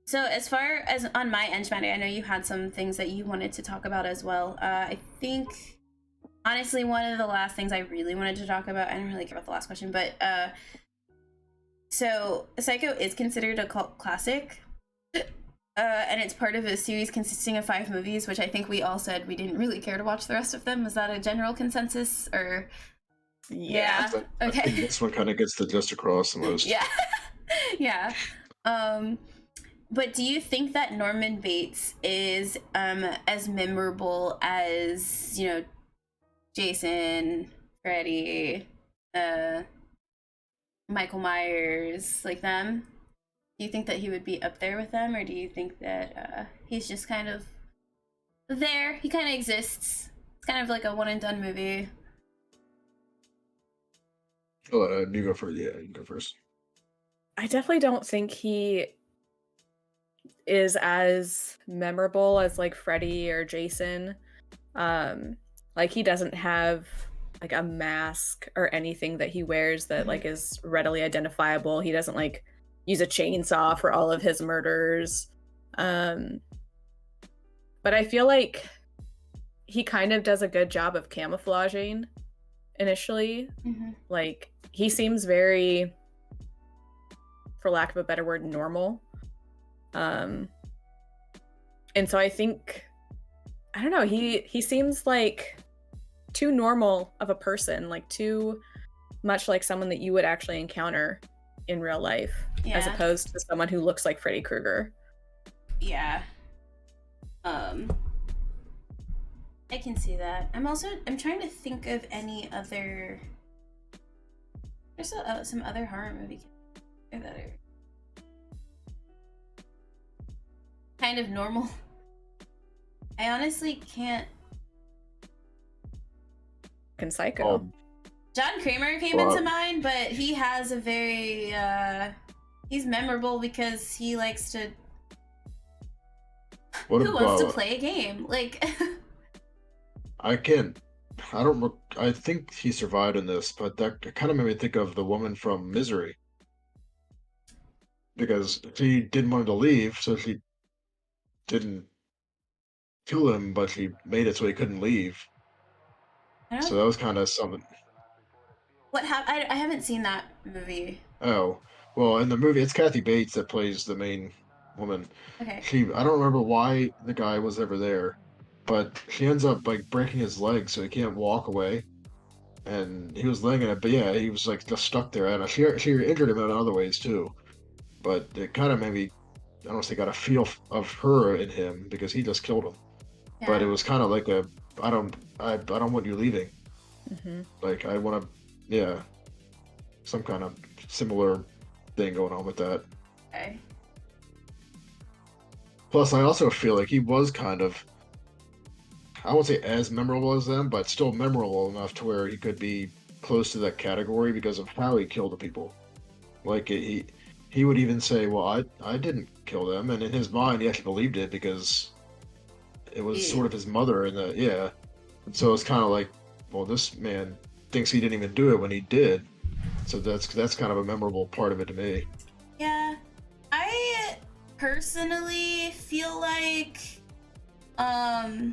So as far as on my end, Maddie, I know you had some things that you wanted to talk about as well. I think, honestly, one of the last things I really wanted to talk about, I don't really care about the last question, but so Psycho is considered a cult classic. And it's part of a series consisting of 5 movies, which I think we all said we didn't really care to watch the rest of them. Was that a general consensus, or? Yeah. Okay. I think this one kind of gets the gist across the most. Yeah. Yeah. But do you think that Norman Bates is as memorable as, you know, Jason, Freddy, Michael Myers, like them? Do you think that he would be up there with them, or do you think that he's just kind of there? He kind of exists. It's kind of like a one and done movie. You go first. Yeah, you go first. I definitely don't think he is as memorable as like Freddy or Jason. Like, he doesn't have like a mask or anything that he wears that like is readily identifiable. He doesn't like use a chainsaw for all of his murders. But I feel like he kind of does a good job of camouflaging initially. Like, he seems very, for lack of a better word, normal. And so I think, I don't know, he seems like too normal of a person, like too much like someone that you would actually encounter in real life, as opposed to someone who looks like Freddy Krueger. Yeah. I can see that. I'm trying to think of any other. There's some other horror movie that are kind of normal. I honestly can't. Psycho. John Kramer came into mind, but he has a very he's memorable because he likes to wants to play a game, like. I think he survived in this, but that kind of made me think of the woman from Misery, because she didn't want him to leave, so she didn't kill him, but she made it so he couldn't leave. So that was kind of something. What happened? I haven't seen that movie. Oh, well, in the movie, it's Kathy Bates that plays the main woman. Okay. I don't remember why the guy was ever there, but she ends up like breaking his leg so he can't walk away. And he was laying in it, but yeah, he was like just stuck there. And she injured him in other ways too. But it kind of maybe, I don't say got a feel of her in him because he just killed him. Yeah. But it was kind of like I don't want you leaving. Mm-hmm. Like I want to, yeah, some kind of similar thing going on with that. Okay. Plus, I also feel like he was kind of, I won't say as memorable as them, but still memorable enough to where he could be close to that category because of how he killed the people. Like he would even say, "Well, I didn't kill them," and in his mind, he actually believed it because it was sort of his mother, and yeah. And so it's kind of like, well, this man thinks he didn't even do it when he did. So that's kind of a memorable part of it to me. Yeah, I personally feel like, I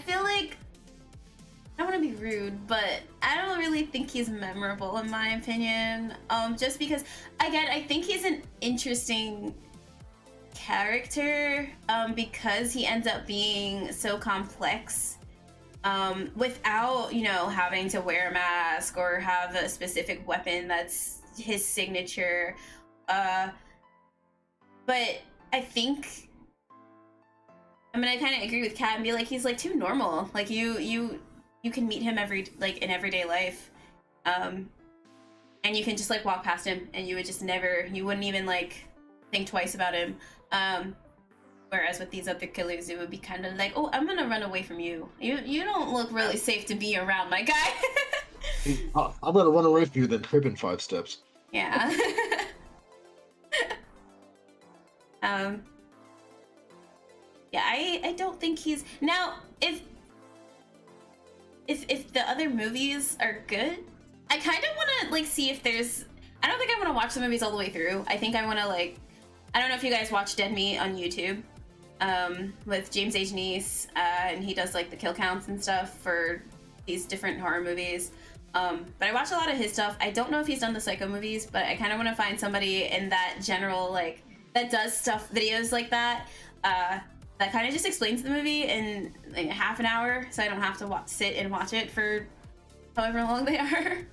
feel like, I don't want to be rude, but I don't really think he's memorable in my opinion. Just because, again, I think he's an interesting character, because he ends up being so complex, without, having to wear a mask or have a specific weapon that's his signature. But I think I'm gonna kind of agree with Kat and be like, he's like too normal. Like you can meet him in everyday life, and you can just like walk past him and you wouldn't even like think twice about him. Whereas with these other killers, it would be kind of like, oh, I'm gonna run away from you. You don't look really safe to be around, my guy. I'm gonna run away from you, then trip in 5 steps. Yeah. Yeah, I don't think he's now. If the other movies are good, I kind of want to like see if there's. I don't think I want to watch the movies all the way through. I think I want to like. I don't know if you guys watch Dead Meat on YouTube, with James H. Neese, and he does like the kill counts and stuff for these different horror movies. But I watch a lot of his stuff. I don't know if he's done the Psycho movies, but I kind of want to find somebody in that general like that does videos like that. That kind of just explains the movie in like half an hour, so I don't have to sit and watch it for however long they are.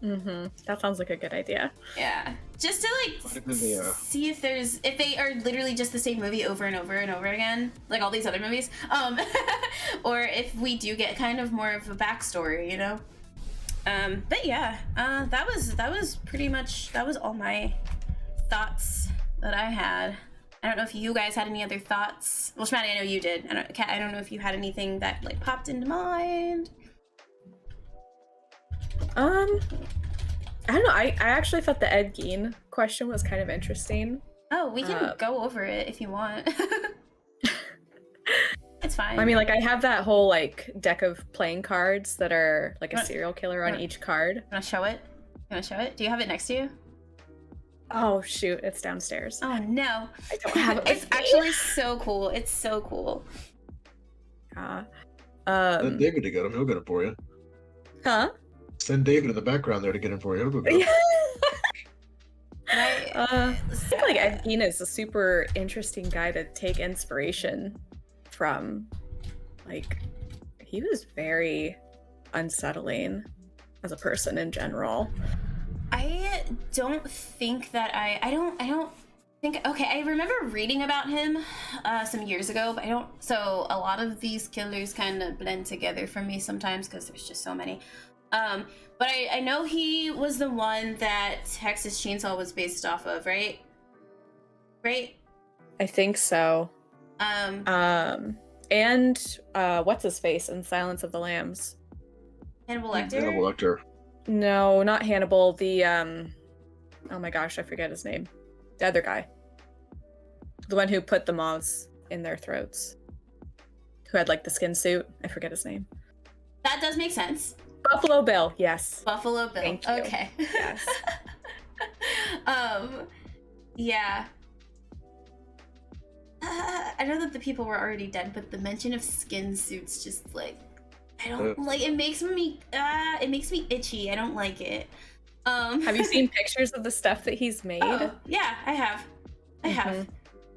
Mm-hmm. That sounds like a good idea. Yeah, just to like see if they are literally just the same movie over and over and over again, like all these other movies, or if we do get kind of more of a backstory, But yeah, that was pretty much all my thoughts that I had. I don't know if you guys had any other thoughts. Well, Shmatty, I know you did. I don't know if you had anything that like popped into mind. I don't know. I actually thought the Ed Gein question was kind of interesting. Oh, we can go over it if you want. It's fine. I mean, like I have that whole like deck of playing cards that are like a serial killer on each card. Wanna show it? Do you have it next to you? Oh shoot, it's downstairs. Oh no. I don't have it. It's actually so cool. It's so cool. Send David to get him. He'll get it for you. Huh? Send David in the background there to get him for you. He'll go get him. I feel like Ed Gein is a super interesting guy to take inspiration from. Like, he was very unsettling as a person in general. I don't think that I don't think, okay, I remember reading about him some years ago, but so a lot of these killers kind of blend together for me sometimes because there's just so many. But I know he was the one that Texas Chainsaw was based off of, right? Right? I think so. And what's his face in Silence of the Lambs? Hannibal Lecter? Hannibal Lecter. No, not Hannibal. The oh my gosh, I forget his name. The other guy. The one who put the moths in their throats. Who had like the skin suit. I forget his name. That does make sense. Buffalo Bill, yes. Buffalo Bill. Thank you. Okay. Yes. Yeah. I know that the people were already dead, but the mention of skin suits just like I don't like it makes me itchy. I don't like it. Have you seen pictures of the stuff that he's made? Oh, yeah, I have.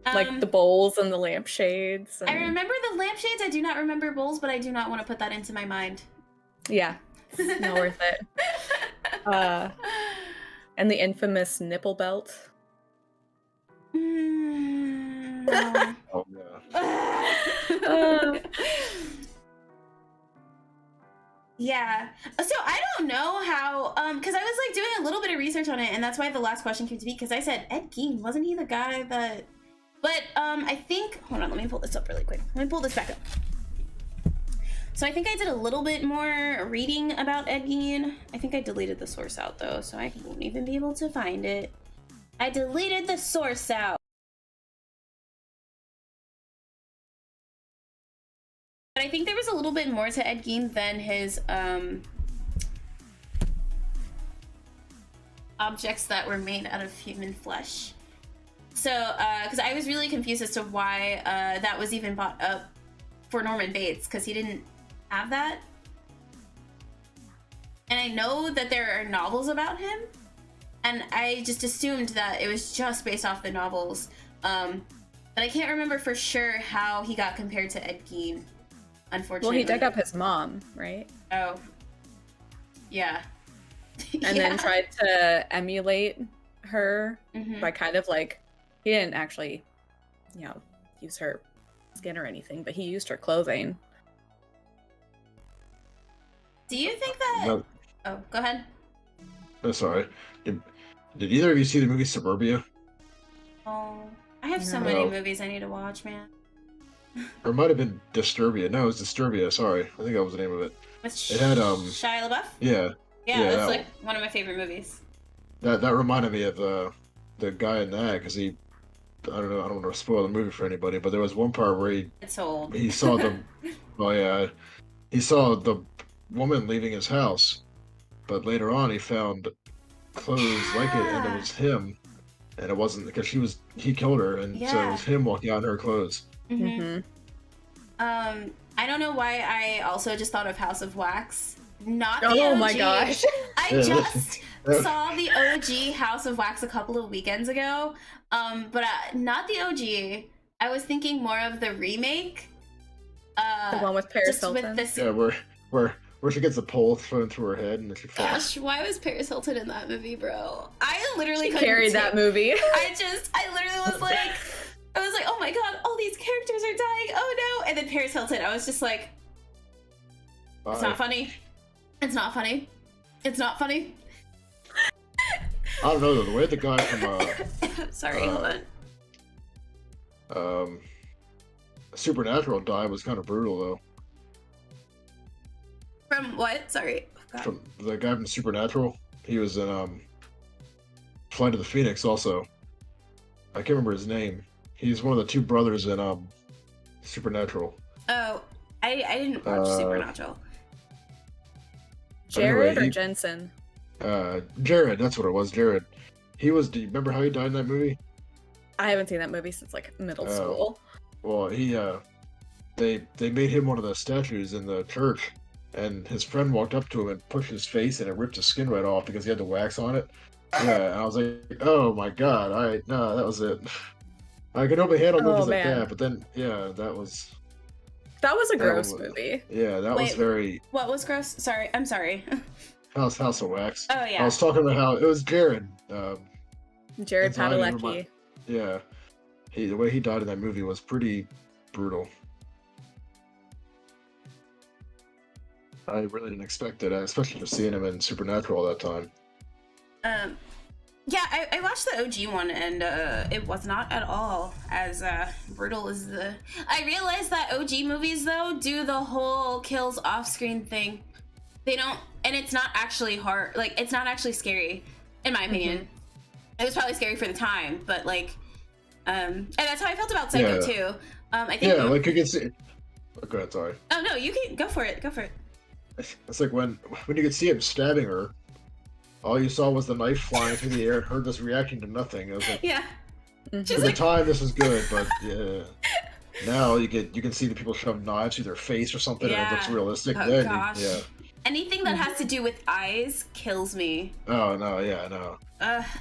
Like the bowls and the lampshades. I remember the lampshades. I do not remember bowls, but I do not want to put that into my mind. Yeah, it's not worth it. And the infamous nipple belt. No. Oh yeah. Yeah. So I don't know how, because I was like doing a little bit of research on it, and that's why the last question came to me, because I said Ed Gein, wasn't he the guy that? But I think, hold on, let me pull this up really quick. Let me pull this back up. So I think I did a little bit more reading about Ed Gein. I think I deleted the source out though, so I won't even be able to find it. I deleted the source out. But I think there was a little bit more to Ed Gein than his objects that were made out of human flesh. So, because I was really confused as to why that was even brought up for Norman Bates, because he didn't have that. And I know that there are novels about him, and I just assumed that it was just based off the novels. But I can't remember for sure how he got compared to Ed Gein, unfortunately. Well, he dug up his mom, right? Oh. Yeah. And then tried to emulate her by kind of like, he didn't actually, you know, use her skin or anything, but he used her clothing. Do you think that... No. Oh, go ahead. Oh, sorry. Did either of you see the movie Suburbia? Oh, I have so many movies I need to watch, man. Or it might have been Disturbia. No, it was Disturbia. Sorry, I think that was the name of it. It had Shia LaBeouf? Yeah. Yeah, that's like one of my favorite movies. That reminded me of the guy in that, because he, I don't know, I don't want to spoil the movie for anybody, but there was one part where It's old. he saw the he saw the woman leaving his house, but later on he found clothes like it, and it was him, and it wasn't, because he killed her, and so it was him walking out in her clothes. I don't know why I also just thought of House of Wax. Not the Oh OG. my gosh. I just saw the OG House of Wax a couple of weekends ago, but not the OG. I was thinking more of the remake. The one with Paris Hilton. Yeah, where she gets a pole thrown through her head and she falls. Gosh, why was Paris Hilton in that movie, bro? I literally couldn't carried that movie. I literally was like, oh my god, all these characters are dying. Oh no! And then Paris Hilton, I was just like, it's not funny. It's not funny. It's not funny. I don't know though, the way the guy from sorry, hold on. Supernatural died was kind of brutal though. From what? Sorry. God. From the guy from Supernatural, he was in Flight of the Phoenix also. I can't remember his name. He's one of the two brothers in Supernatural. Oh, I didn't watch Supernatural. Jared anyway, or Jensen? Jared, that's what it was. Jared. Do you remember how he died in that movie? I haven't seen that movie since like middle school. Well, they made him one of the statues in the church, and his friend walked up to him and pushed his face, and it ripped his skin right off because he had the wax on it. Yeah, and I was like, oh my god, no, that was it. I could only handle movies like that, but then, yeah, that was a gross movie. Yeah, that was very... What was gross? Sorry, I'm sorry. House of Wax. Oh, yeah. I was talking about how it was Jared. Jared Padalecki. Yeah. The way he died in that movie was pretty brutal. I really didn't expect it, especially just seeing him in Supernatural that time. Yeah, I watched the OG one, and it was not at all as brutal as the... I realized that OG movies, though, do the whole kills off-screen thing. They don't... And it's not actually hard. Like, it's not actually scary, in my opinion. It was probably scary for the time, but, like... and that's how I felt about Psycho, too. I think... Yeah, like, you can see... Oh, go ahead, sorry. Oh, no, you can... Go for it. It's like when you could see him stabbing her, all you saw was the knife flying through the air and her just reacting to nothing. It was like, Yeah. Mhm. She's For the like, time, this is good, but yeah. Now you can see the people shove knives through their face or something, and it looks yeah. realistic. Oh Then gosh. yeah. Anything that has to do with eyes kills me. Oh no, yeah, no.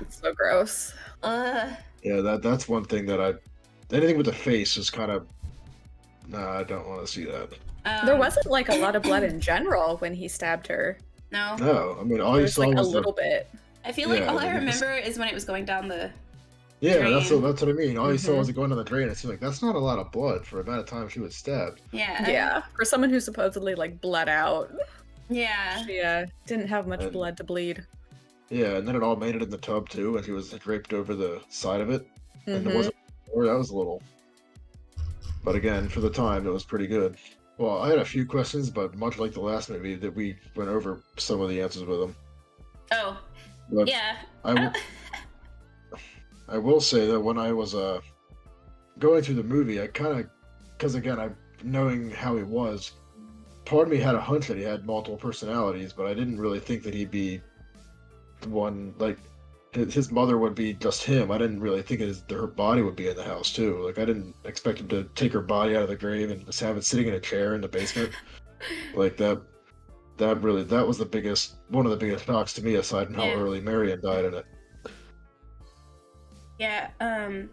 It's so gross. Yeah, that's one thing that anything with the face is kind of, nah, I don't want to see that. There wasn't like a lot of blood in general when he stabbed her. No. No, I mean all There you was saw like a was little bit. I feel like Yeah, all I like, it was- remember is when it was going down the Yeah, drain. that's what I mean. All you saw Mhm. was it going down the drain. It's like that's not a lot of blood for the amount of time she was stabbed. Yeah. Yeah, for someone who supposedly like bled out, Yeah. she didn't have much And- blood to bleed. Yeah, and then it all made it in the tub too, and she was draped over the side of it, and it Mhm. wasn't. Or that was a little. But again, for the time, it was pretty good. Well, I had a few questions, but much like the last movie, that we went over some of the answers with them. Oh. But Yeah. I will say that when I was going through the movie, I kind of, because again, knowing how he was, part of me had a hunch that he had multiple personalities, but I didn't really think that he'd be the one, like, his mother would be just him. I didn't really think her body would be in the house too. Like, I didn't expect him to take her body out of the grave and just have it sitting in a chair in the basement. Like that was one of the biggest shocks to me, aside from how Yeah. early Marion died in it. Yeah. I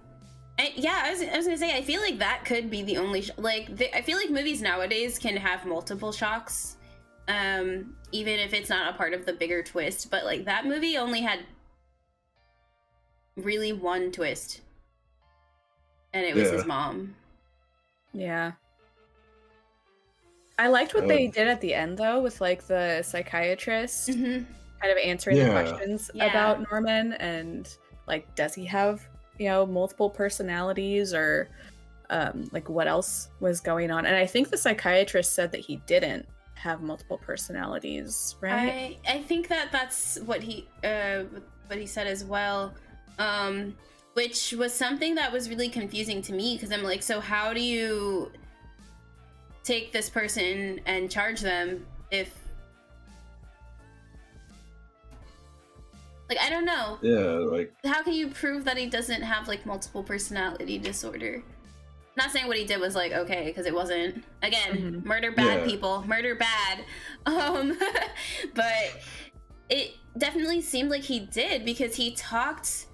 was gonna say, I feel like that could be the only I feel like movies nowadays can have multiple shocks, even if it's not a part of the bigger twist. But like that movie only had really one twist, and it was his mom. Yeah. I liked what they did at the end though, with like the psychiatrist kind of answering the questions about Norman, and like, does he have, multiple personalities, or like what else was going on? And I think the psychiatrist said that he didn't have multiple personalities, right? I think that's what he said as well, which was something that was really confusing to me, because I'm like, so how do you take this person and charge them if, like, I don't know. Yeah, like, How can you prove that he doesn't have like multiple personality disorder? Not saying what he did was like okay, because it wasn't, again, murder bad, people, murder bad. But it definitely seemed like he did, because he talked,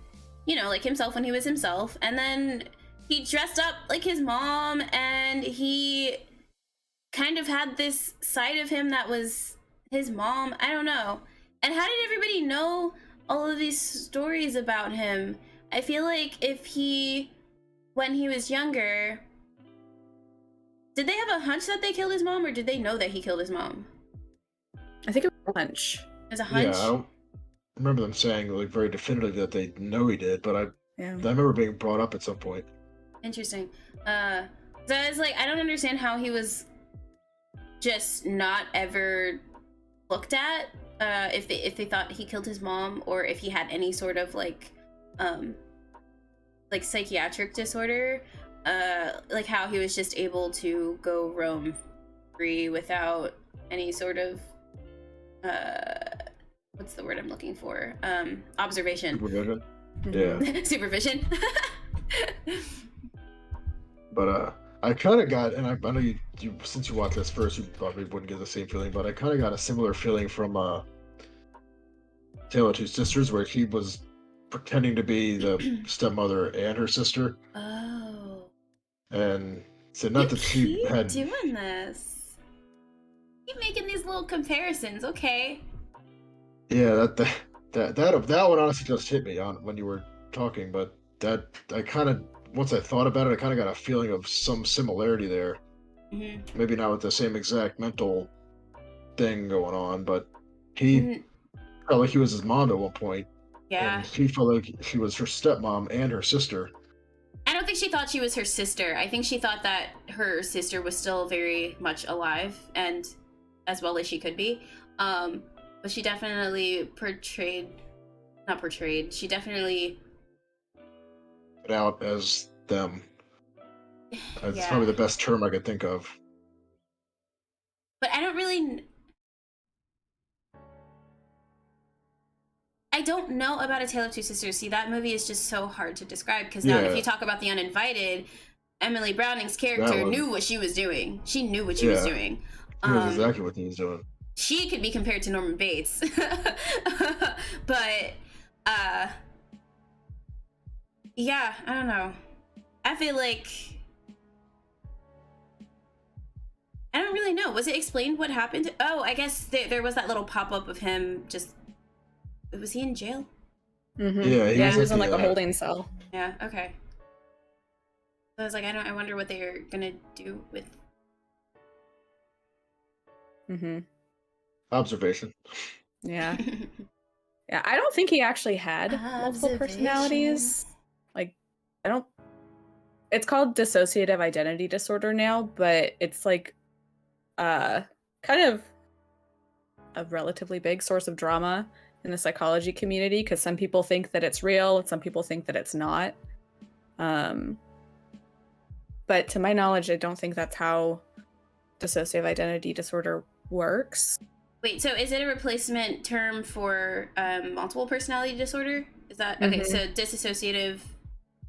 like himself when he was himself, and then he dressed up like his mom, and he kind of had this side of him that was his mom. I don't know. And how did everybody know all of these stories about him? I feel like when he was younger, did they have a hunch that they killed his mom, or did they know that he killed his mom? I think it was a hunch. As a hunch? yeah, I don't remember them saying like very definitively that they know he did, but I remember being brought up at some point. Interesting. So I was like, I don't understand how he was just not ever looked at, if they thought he killed his mom, or if he had any sort of like psychiatric disorder, like how he was just able to go roam free without any sort of what's the word I'm looking for? Observation. Supervision. Yeah. Supervision. But I kind of got, and I know you since you watched this first, you probably wouldn't get the same feeling, but I kind of got a similar feeling from Tale of Two Sisters, where she was pretending to be the stepmother and her sister. Oh. And so not that she keep had doing this. Keep making these little comparisons, okay? Yeah, that one honestly just hit me on when you were talking, but that I kind of, once I thought about it, I kind of got a feeling of some similarity there. Maybe not with the same exact mental thing going on, but he felt like he was his mom at one point. Yeah. And she felt like she was her stepmom and her sister. I don't think she thought she was her sister. I think she thought that her sister was still very much alive and as well as she could be. But she definitely she definitely Put out as them. That's Yeah. probably the best term I could think of. But I don't really I don't know about A Tale of Two Sisters. See, that movie is just so hard to describe because now if you talk about The Uninvited, Emily Browning's character knew what she was doing. She knew what she was doing. She knows exactly what he was doing. She could be compared to Norman Bates. But, yeah, I don't know. I feel like... I don't really know. Was it explained what happened? Oh, I guess there was that little pop-up of him just... Was he in jail? Mm-hmm. Yeah, he was in like a holding cell. Yeah, okay. So I was like, I wonder what they're gonna do with... Mm-hmm. Observation. Yeah. Yeah, I don't think he actually had multiple personalities. Like, I don't... It's called dissociative identity disorder now, but it's like kind of a relatively big source of drama in the psychology community because some people think that it's real and some people think that it's not. But to my knowledge, I don't think that's how dissociative identity disorder works. Wait, so is it a replacement term for multiple personality disorder? Is that okay? So dissociative.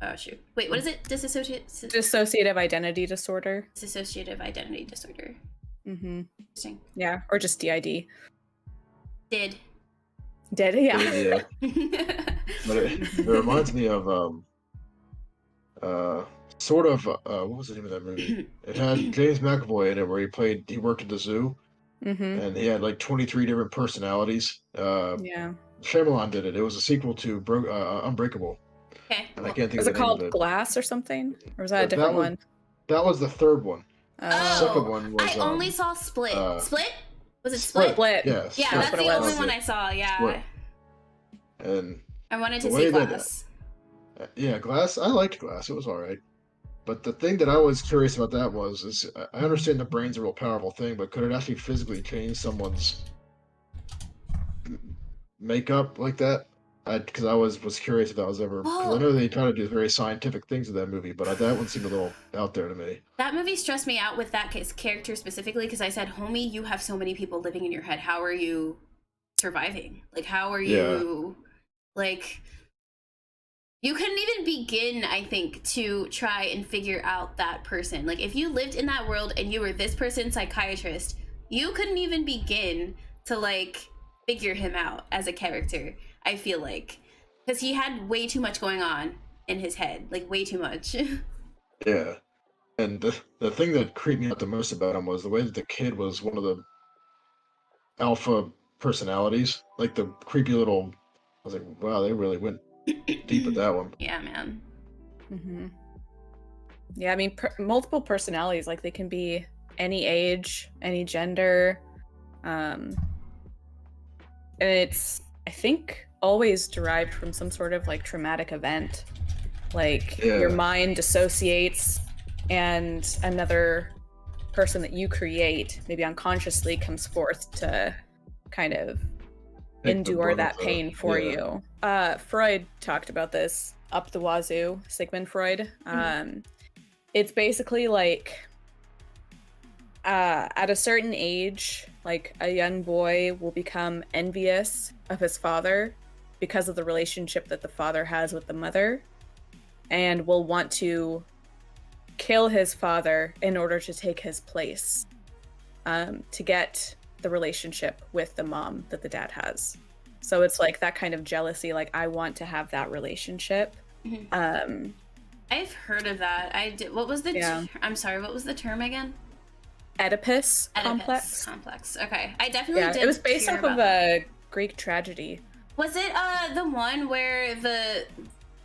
Oh shoot! Wait, what is it? Dissociative identity disorder. Dissociative identity disorder. Mm-hmm. Interesting. Yeah, or just DID. Did. Yeah. But it reminds me of sort of what was the name of that movie? It had James McAvoy in it where he worked at the zoo. Mm-hmm. And he had like 23 different personalities. Yeah. Shyamalan did it. It was a sequel to Unbreakable. Okay. And I can't think Was of it the name called of it. Glass or something? Or was that a different one? That was the third one. Oh, The second one was, I only saw Split. Split? Was it Split? Split? Yeah. Yeah, that's the only one I saw. Yeah. Split. And I wanted to see Glass. Yeah, Glass. I liked Glass. It was all right. But the thing that I was curious about that is I understand the brain's a real powerful thing, but could it actually physically change someone's makeup like that? Because I was curious if that was ever... Because I know they try to do very scientific things in that movie, but that one seemed a little out there to me. That movie stressed me out with that character specifically because I said, homie, you have so many people living in your head. How are you surviving? Like, how are you... Like... You couldn't even begin, I think, to try and figure out that person. Like, if you lived in that world and you were this person's psychiatrist, you couldn't even begin to, like, figure him out as a character, I feel like. Because he had way too much going on in his head. Like, way too much. Yeah. And the thing that creeped me out the most about him was the way that the kid was one of the alpha personalities. Like, the creepy little... I was like, wow, they really went... deep with that one. Yeah, man. Mm-hmm. Yeah, I mean, multiple personalities, like they can be any age, any gender, and it's, I think, always derived from some sort of like traumatic event. Like your mind dissociates, and another person that you create, maybe unconsciously, comes forth to kind of endure that pain for you. Freud talked about this up the wazoo, Sigmund Freud. It's basically like at a certain age, like a young boy will become envious of his father because of the relationship that the father has with the mother, and will want to kill his father in order to take his place, to get the relationship with the mom that the dad has. So it's like that kind of jealousy, like I want to have that relationship. I've heard of that. I did. What was the I'm sorry, what was the term again? Oedipus complex. Okay. I definitely did. It was based off of a Greek tragedy. Was it the one where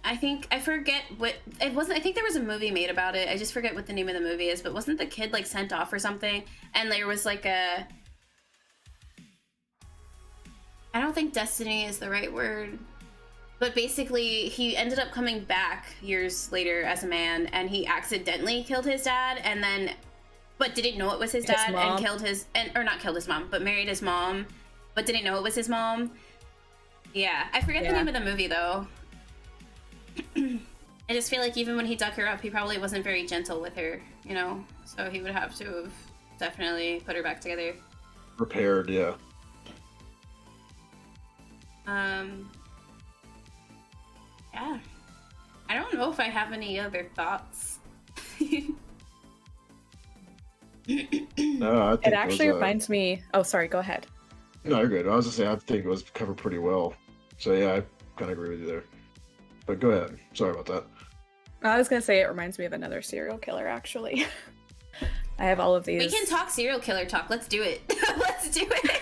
I forget what it wasn't. I think there was a movie made about it. I just forget what the name of the movie is, but wasn't the kid like sent off or something? And there was like I don't think destiny is the right word, but basically he ended up coming back years later as a man, and he accidentally killed his dad, and then, but didn't know it was his dad, and killed his, or not killed his mom, but married his mom, but didn't know it was his mom. Yeah, I forget the name of the movie though. I just feel like even when he dug her up, he probably wasn't very gentle with her, you know? So he would have to have definitely put her back together. Repaired, yeah. Yeah. I don't know if I have any other thoughts. No, I think It actually reminds me. Oh, sorry. Go ahead. No, you're good. I was just saying, I think it was covered pretty well. So yeah, I kind of agree with you there. But go ahead. Sorry about that. I was gonna say it reminds me of another serial killer. Actually, I have all of these. We can talk serial killer talk. Let's do it. Let's do it.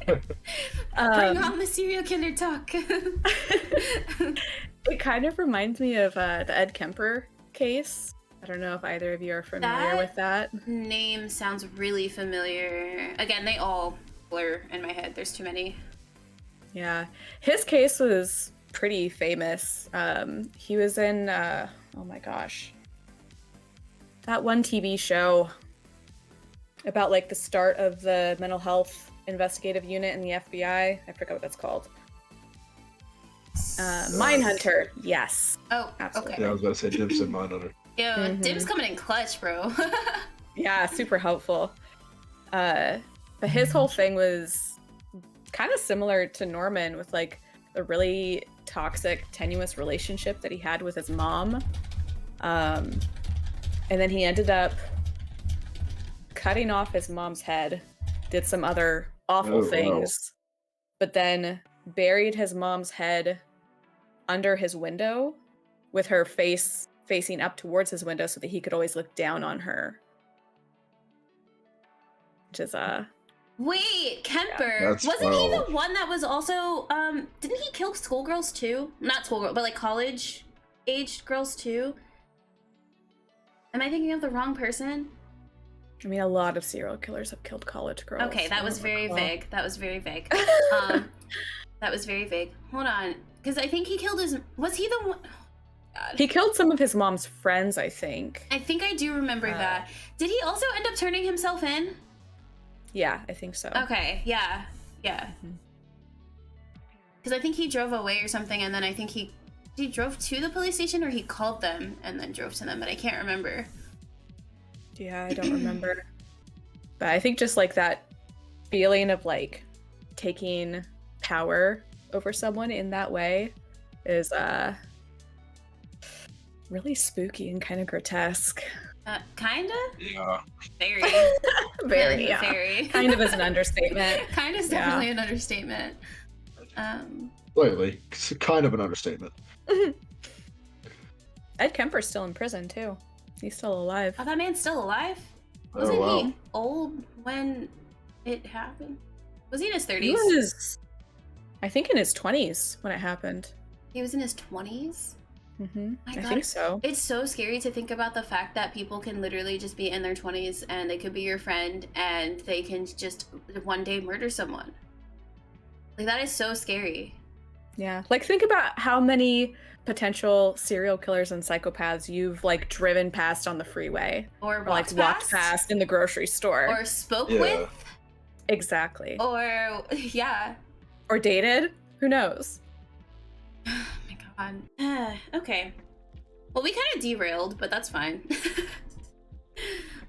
Bring on the serial killer talk. It kind of reminds me of the Ed Kemper case. I don't know if either of you are familiar with that. Name sounds really familiar. Again, they all blur in my head. There's too many. Yeah, his case was pretty famous. He was in oh my gosh, that one TV show about like the start of the mental health investigative unit in the FBI. I forgot what that's called. Mindhunter. Yes. Oh, absolutely. okay. Yeah, I was about to say Jim said Mindhunter. Yo, Dim's coming in clutch, bro. Yeah, super helpful. But his whole thing was kind of similar to Norman, with like a really toxic, tenuous relationship that he had with his mom. And then he ended up cutting off his mom's head, did some other awful things, but then buried his mom's head under his window with her face facing up towards his window so that he could always look down on her. Which is Wait, Kemper. That's Wasn't he wild. the one that was also didn't he kill schoolgirls too? Not schoolgirls, but like college aged girls too? Am I thinking of the wrong person? I mean, a lot of serial killers have killed college girls. Okay, that was very vague. That was very vague. That was very vague. Hold on, because I think he killed his. Was he the one? God. He killed some of his mom's friends, I think. I think I do remember that. Did he also end up turning himself in? Yeah, I think so. Okay, yeah. Because I think he drove away or something, and then I think he drove to the police station, or he called them and then drove to them, but I can't remember. Yeah, I don't remember. But I think just like that feeling of like taking power over someone in that way is really spooky and kind of grotesque. Kinda? Yeah. Very. Very, yeah. Very. Kind of is an understatement. Kind of is definitely an understatement. Slightly. It's kind of an understatement. Ed Kemper's still in prison too. He's still alive. Oh, that man's still alive? Oh, Wasn't wow. he old when it happened? Was he in his 30s? He was, I think, in his 20s when it happened. He was in his 20s? Mm-hmm. My I God. think so. It's so scary to think about the fact that people can literally just be in their 20s and they could be your friend and they can just one day murder someone. Like, that is so scary. Yeah. Like, think about how many potential serial killers and psychopaths you've like driven past on the freeway, Or like walked past in the grocery store, or spoke Yeah. with, exactly, or yeah. or dated. Who knows? Oh my God. Okay. Well, we kind of derailed, but that's fine.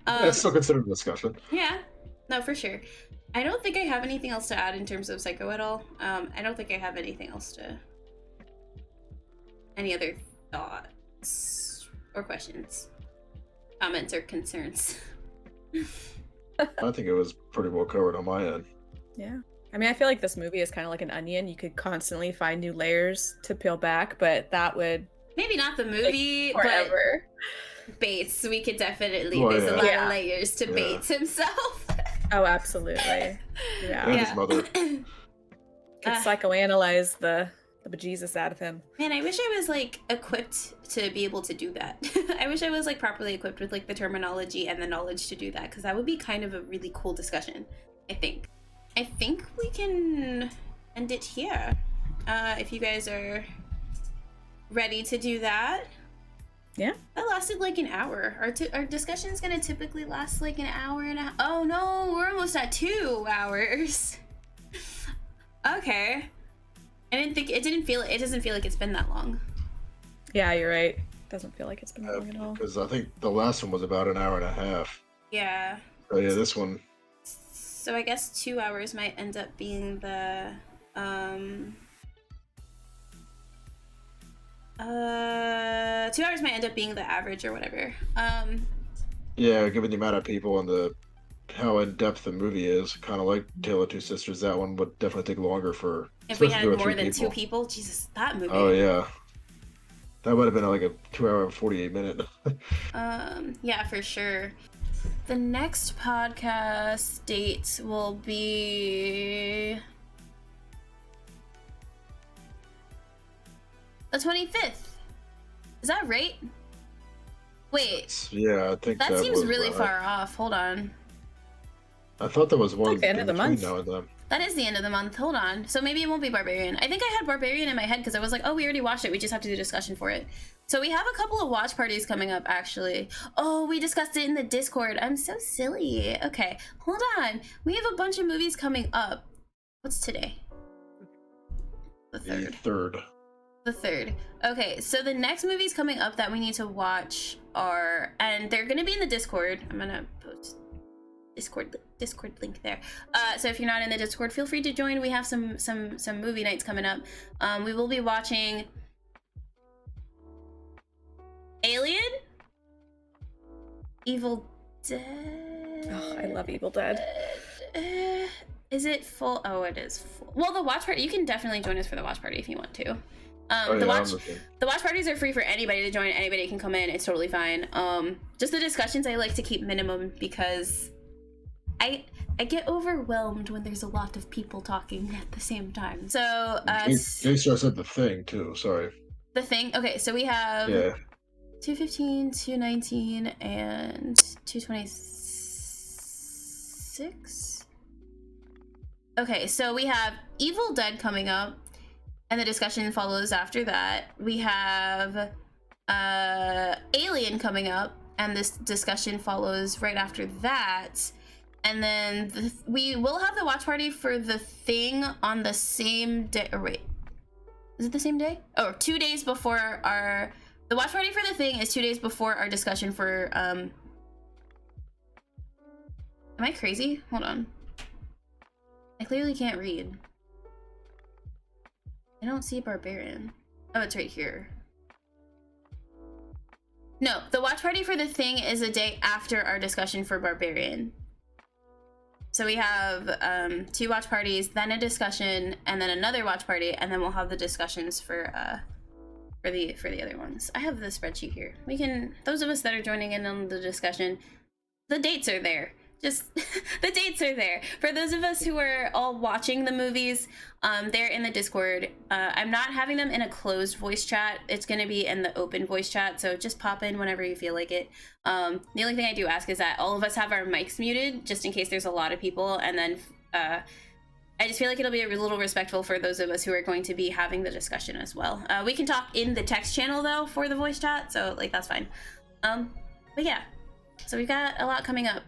Yeah, it's still considered a discussion. Yeah, no, for sure. I don't think I have anything else to add in terms of Psycho at all. I don't think I have anything else to... Any other thoughts or questions, comments, or concerns? I think it was pretty well covered on my end. Yeah. I mean, I feel like this movie is kind of like an onion. You could constantly find new layers to peel back, but that would Maybe not the movie, forever. but Bates, we could definitely... Well, There's a lot yeah. of layers to Yeah. Bates himself. Oh, absolutely. Yeah. And his mother. Could psychoanalyze the bejesus out of him. Man, I wish I was like equipped to be able to do that. I wish I was like properly equipped with like the terminology and the knowledge to do that, because that would be kind of a really cool discussion. I think we can end it here. If you guys are ready to do that. Yeah. That lasted like an hour. Our discussion's gonna typically last like an hour and a half. Oh no, we're almost at 2 hours. Okay. It doesn't feel like it's been that long. Yeah, you're right. Doesn't feel like it's been that long at all. Because I think the last one was about an hour and a half. Yeah. So yeah, this one. So I guess 2 hours might end up being the 2 hours might end up being the average or whatever. Yeah, given the amount of people and how in depth the movie is, kind of like Tale of Two Sisters, that one would definitely take longer for. If we especially had if there were more three than 2 people, Jesus, that movie. Oh yeah, that would have been like a 2 hour and 48 minute. Yeah, for sure. The next podcast date will be the 25th. Is that right? Wait. Yeah, I think that seems was really right. far off. Hold on. I thought that was one like the end of the month. now and then. That is the end of the month. Hold on. So maybe it won't be Barbarian. I think I had Barbarian in my head because I was like, oh, we already watched it. We just have to do a discussion for it. So we have a couple of watch parties coming up, actually. Oh, we discussed it in the Discord. I'm so silly. Okay, hold on. We have a bunch of movies coming up. What's today? The 3rd. The 3rd. Okay, so the next movies coming up that we need to watch are, and they're gonna be in the Discord. I'm gonna post Discord link there. So if you're not in the Discord, feel free to join. We have some movie nights coming up. We will be watching Alien, Evil Dead. Oh, I love Evil Dead. Is it full? Oh, it is full. Well, the watch party, you can definitely join us for the watch party if you want to. The watch parties are free for anybody to join. Anybody can come in. It's totally fine. Just the discussions I like to keep minimum because I get overwhelmed when there's a lot of people talking at the same time. So J-Star said The Thing too. Sorry. The Thing. Okay, so we have 215, 219, and 226. Okay, so we have Evil Dead coming up, and the discussion follows after that. We have Alien coming up, and this discussion follows right after that. And then we will have the watch party for The Thing on the same day. Or wait, is it the same day? Oh, 2 days before our... The watch party for The Thing is 2 days before our discussion for... Am I crazy? Hold on. I clearly can't read. I don't see Barbarian. Oh, it's right here. No, the watch party for The Thing is a day after our discussion for Barbarian. So we have 2 watch parties, then a discussion, and then another watch party, and then we'll have the discussions for the other ones. I have the spreadsheet here. We can, those of us that are joining in on the discussion, the dates are there. Just the dates are there. For those of us who are all watching the movies, they're in the Discord. I'm not having them in a closed voice chat. It's going to be in the open voice chat, so just pop in whenever you feel like it. The only thing I do ask is that all of us have our mics muted, just in case there's a lot of people, and then I just feel like it'll be a little respectful for those of us who are going to be having the discussion as well. We can talk in the text channel, though, for the voice chat, so, like, that's fine. But yeah, so we've got a lot coming up.